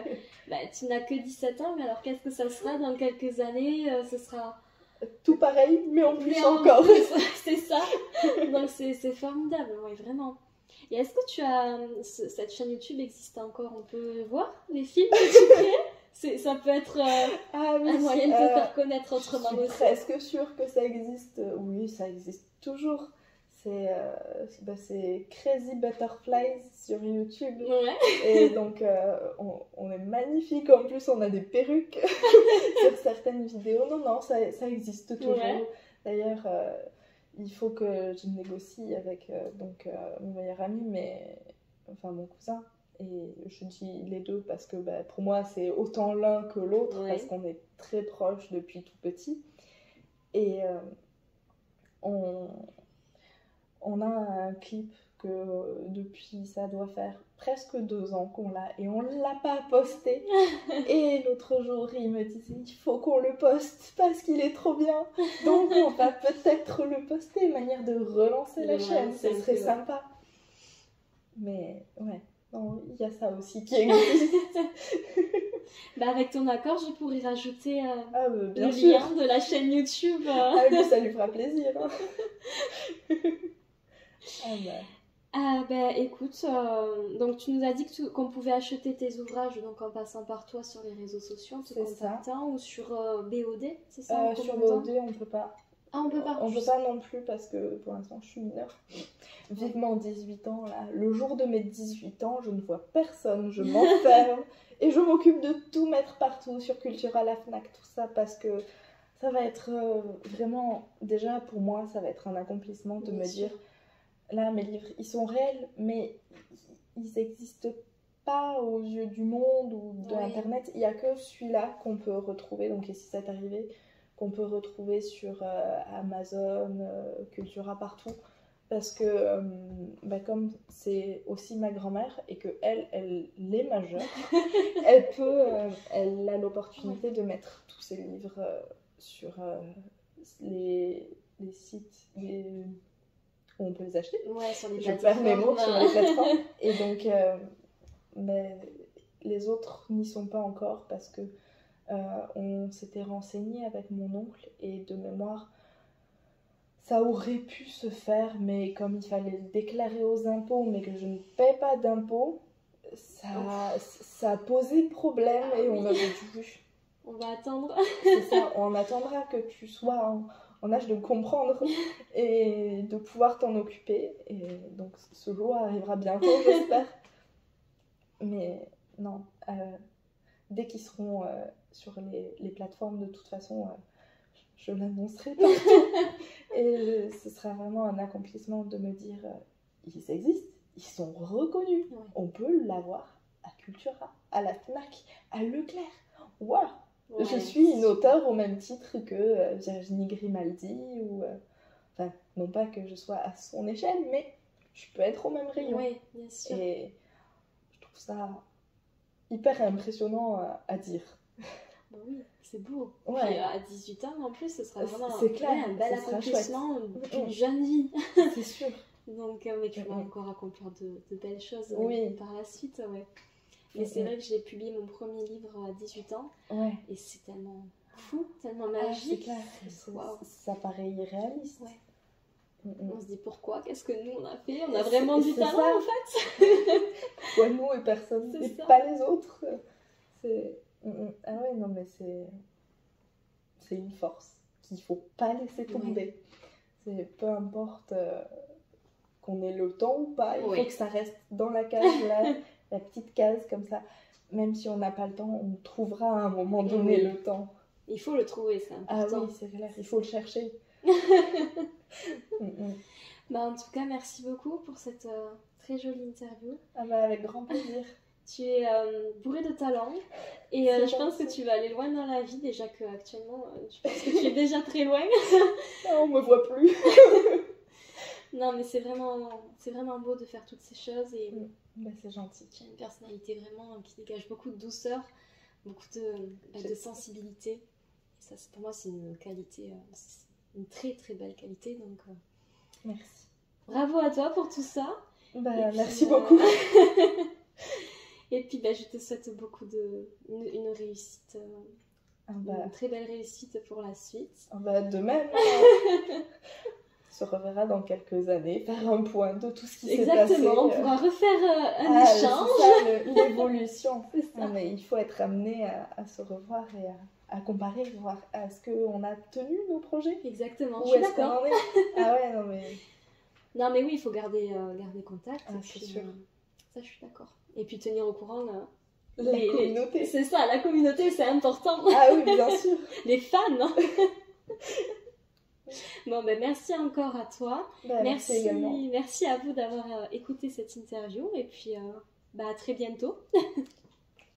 tu n'as que 17 ans, mais alors qu'est-ce que ça sera dans quelques années? Ce sera... Tout pareil, mais en plus encore. C'est ça. Donc, c'est formidable, oui, vraiment. Et est-ce que tu as... Cette chaîne YouTube existe encore? On peut voir les films que tu fais? Ça peut être un moyen de te faire connaître autrement aussi. Je suis presque sûre que ça existe. Oui, ça existe toujours. C'est Crazy Butterflies sur YouTube. Ouais. Et donc, on est magnifique. En plus, on a des perruques sur certaines vidéos. Non, ça existe toujours. Ouais. D'ailleurs, il faut que je négocie avec mon meilleur ami, enfin mon cousin. Et je dis les deux parce que pour moi, c'est autant l'un que l'autre, parce qu'on est très proches depuis tout petit. Et on a un clip que depuis ça doit faire presque 2 ans qu'on l'a et on ne l'a pas posté. Et l'autre jour il me disait il faut qu'on le poste parce qu'il est trop bien, donc on va peut-être le poster, manière de relancer la chaîne, ce serait sympa. Mais ouais, il y a ça aussi qui existe. Avec ton accord, je pourrais rajouter bien le sûr. lien de la chaîne YouTube. Mais ça lui fera plaisir. Écoute, donc tu nous as dit qu'on pouvait acheter tes ouvrages donc en passant par toi sur les réseaux sociaux, en te contactant, ou sur BOD, c'est ça? Sur BOD, on peut pas. Ah, on peut pas? On peut pas non plus parce que pour l'instant je suis mineure. Vivement 18 ans, là. Le jour de mes 18 ans, je ne vois personne, je m'enferme et je m'occupe de tout mettre partout sur Cultura, la Fnac, tout ça, parce que ça va être vraiment, déjà pour moi, ça va être un accomplissement de me dire, là mes livres, ils sont réels, mais ils n'existent pas aux yeux du monde ou de Internet. Il n'y a que celui-là qu'on peut retrouver, donc ici c'est arrivé, qu'on peut retrouver sur Amazon, Cultura, partout. Parce que comme c'est aussi ma grand-mère et que elle est majeure, elle a l'opportunité de mettre tous ses livres sur les sites où on peut les acheter. Ouais, sur les plateformes. Je perds mes mots sur les plateformes. Et donc, les autres n'y sont pas encore parce que on s'était renseigné avec mon oncle et de mémoire, ça aurait pu se faire, mais comme il fallait le déclarer aux impôts, mais que je ne paie pas d'impôts, ça a posé problème et on avait dû... On va attendre. C'est ça, on attendra que tu sois en âge de comprendre et de pouvoir t'en occuper. Et donc ce jour arrivera bientôt, j'espère. Mais non, dès qu'ils seront sur les plateformes, de toute façon... je l'annoncerai partout. Et ce sera vraiment un accomplissement de me dire ils existent, ils sont reconnus. Ouais. On peut l'avoir à Cultura, à la Fnac, à Leclerc. Waouh! Ouais, je suis une auteure au même titre que Virginie Grimaldi ou enfin, non pas que je sois à son échelle, mais je peux être au même rayon. Oui, bien sûr. Et je trouve ça hyper impressionnant à dire. Bah oui, c'est beau. Ouais. Puis, à 18 ans, en plus, ce sera vraiment un bel accomplissement d'une jeune vie. C'est sûr. Donc, mais tu vas encore accomplir de belles choses par la suite. Ouais. Mais c'est vrai que j'ai publié mon premier livre à 18 ans. Ouais. Et c'est tellement fou, tellement Ah, c'est magique. clair. Waouh. Ça paraît irréaliste. Ouais. Mm, On se dit pourquoi, qu'est-ce que nous on a fait? On a vraiment du c'est talent ça. en fait. Pourquoi nous et personne, C'est et ça. pas les autres? Ah ouais, non, mais c'est une force qu'il faut pas laisser tomber. Peu importe qu'on ait le temps ou pas, il faut que ça reste dans la case, là, la petite case comme ça. Même si on n'a pas le temps, on trouvera à un moment donné le temps. Il faut le trouver, c'est important. Ah oui, c'est clair, il faut le chercher. Bah, en tout cas, merci beaucoup pour cette très jolie interview. Ah bah, avec grand plaisir. Tu es bourré de talent et je pense que tu vas aller loin dans la vie, déjà que actuellement je pense que tu es déjà très loin. On me voit plus. Non, mais c'est vraiment beau de faire toutes ces choses et bah, c'est gentil. tu as une personnalité vraiment qui dégage beaucoup de douceur, beaucoup de sensibilité. Et ça, pour moi, c'est une qualité, c'est une très très belle qualité. Donc, merci. Bravo à toi pour tout ça. Bah, merci beaucoup. Et puis, je te souhaite beaucoup une réussite, une très belle réussite pour la suite. Bah, de même. On se reverra dans quelques années, faire un point de tout ce qui s'est passé. Exactement, on pourra refaire un échange. C'est ça, l'évolution. C'est ça. Mais il faut être amené à se revoir et à comparer, voir est-ce qu'on a tenu nos projets. Exactement, Ou je suis est-ce qu'on d'accord. en est. Ah ouais, non mais... Non mais oui, il faut garder contact. Ah, et c'est puis, sûr. Ça, je suis d'accord. Et puis tenir au courant... La communauté. C'est ça, la communauté, c'est important. Ah oui, bien sûr. Les fans. Hein. Bon, merci encore à toi. Merci également. Merci à vous d'avoir écouté cette interview. Et puis, à très bientôt.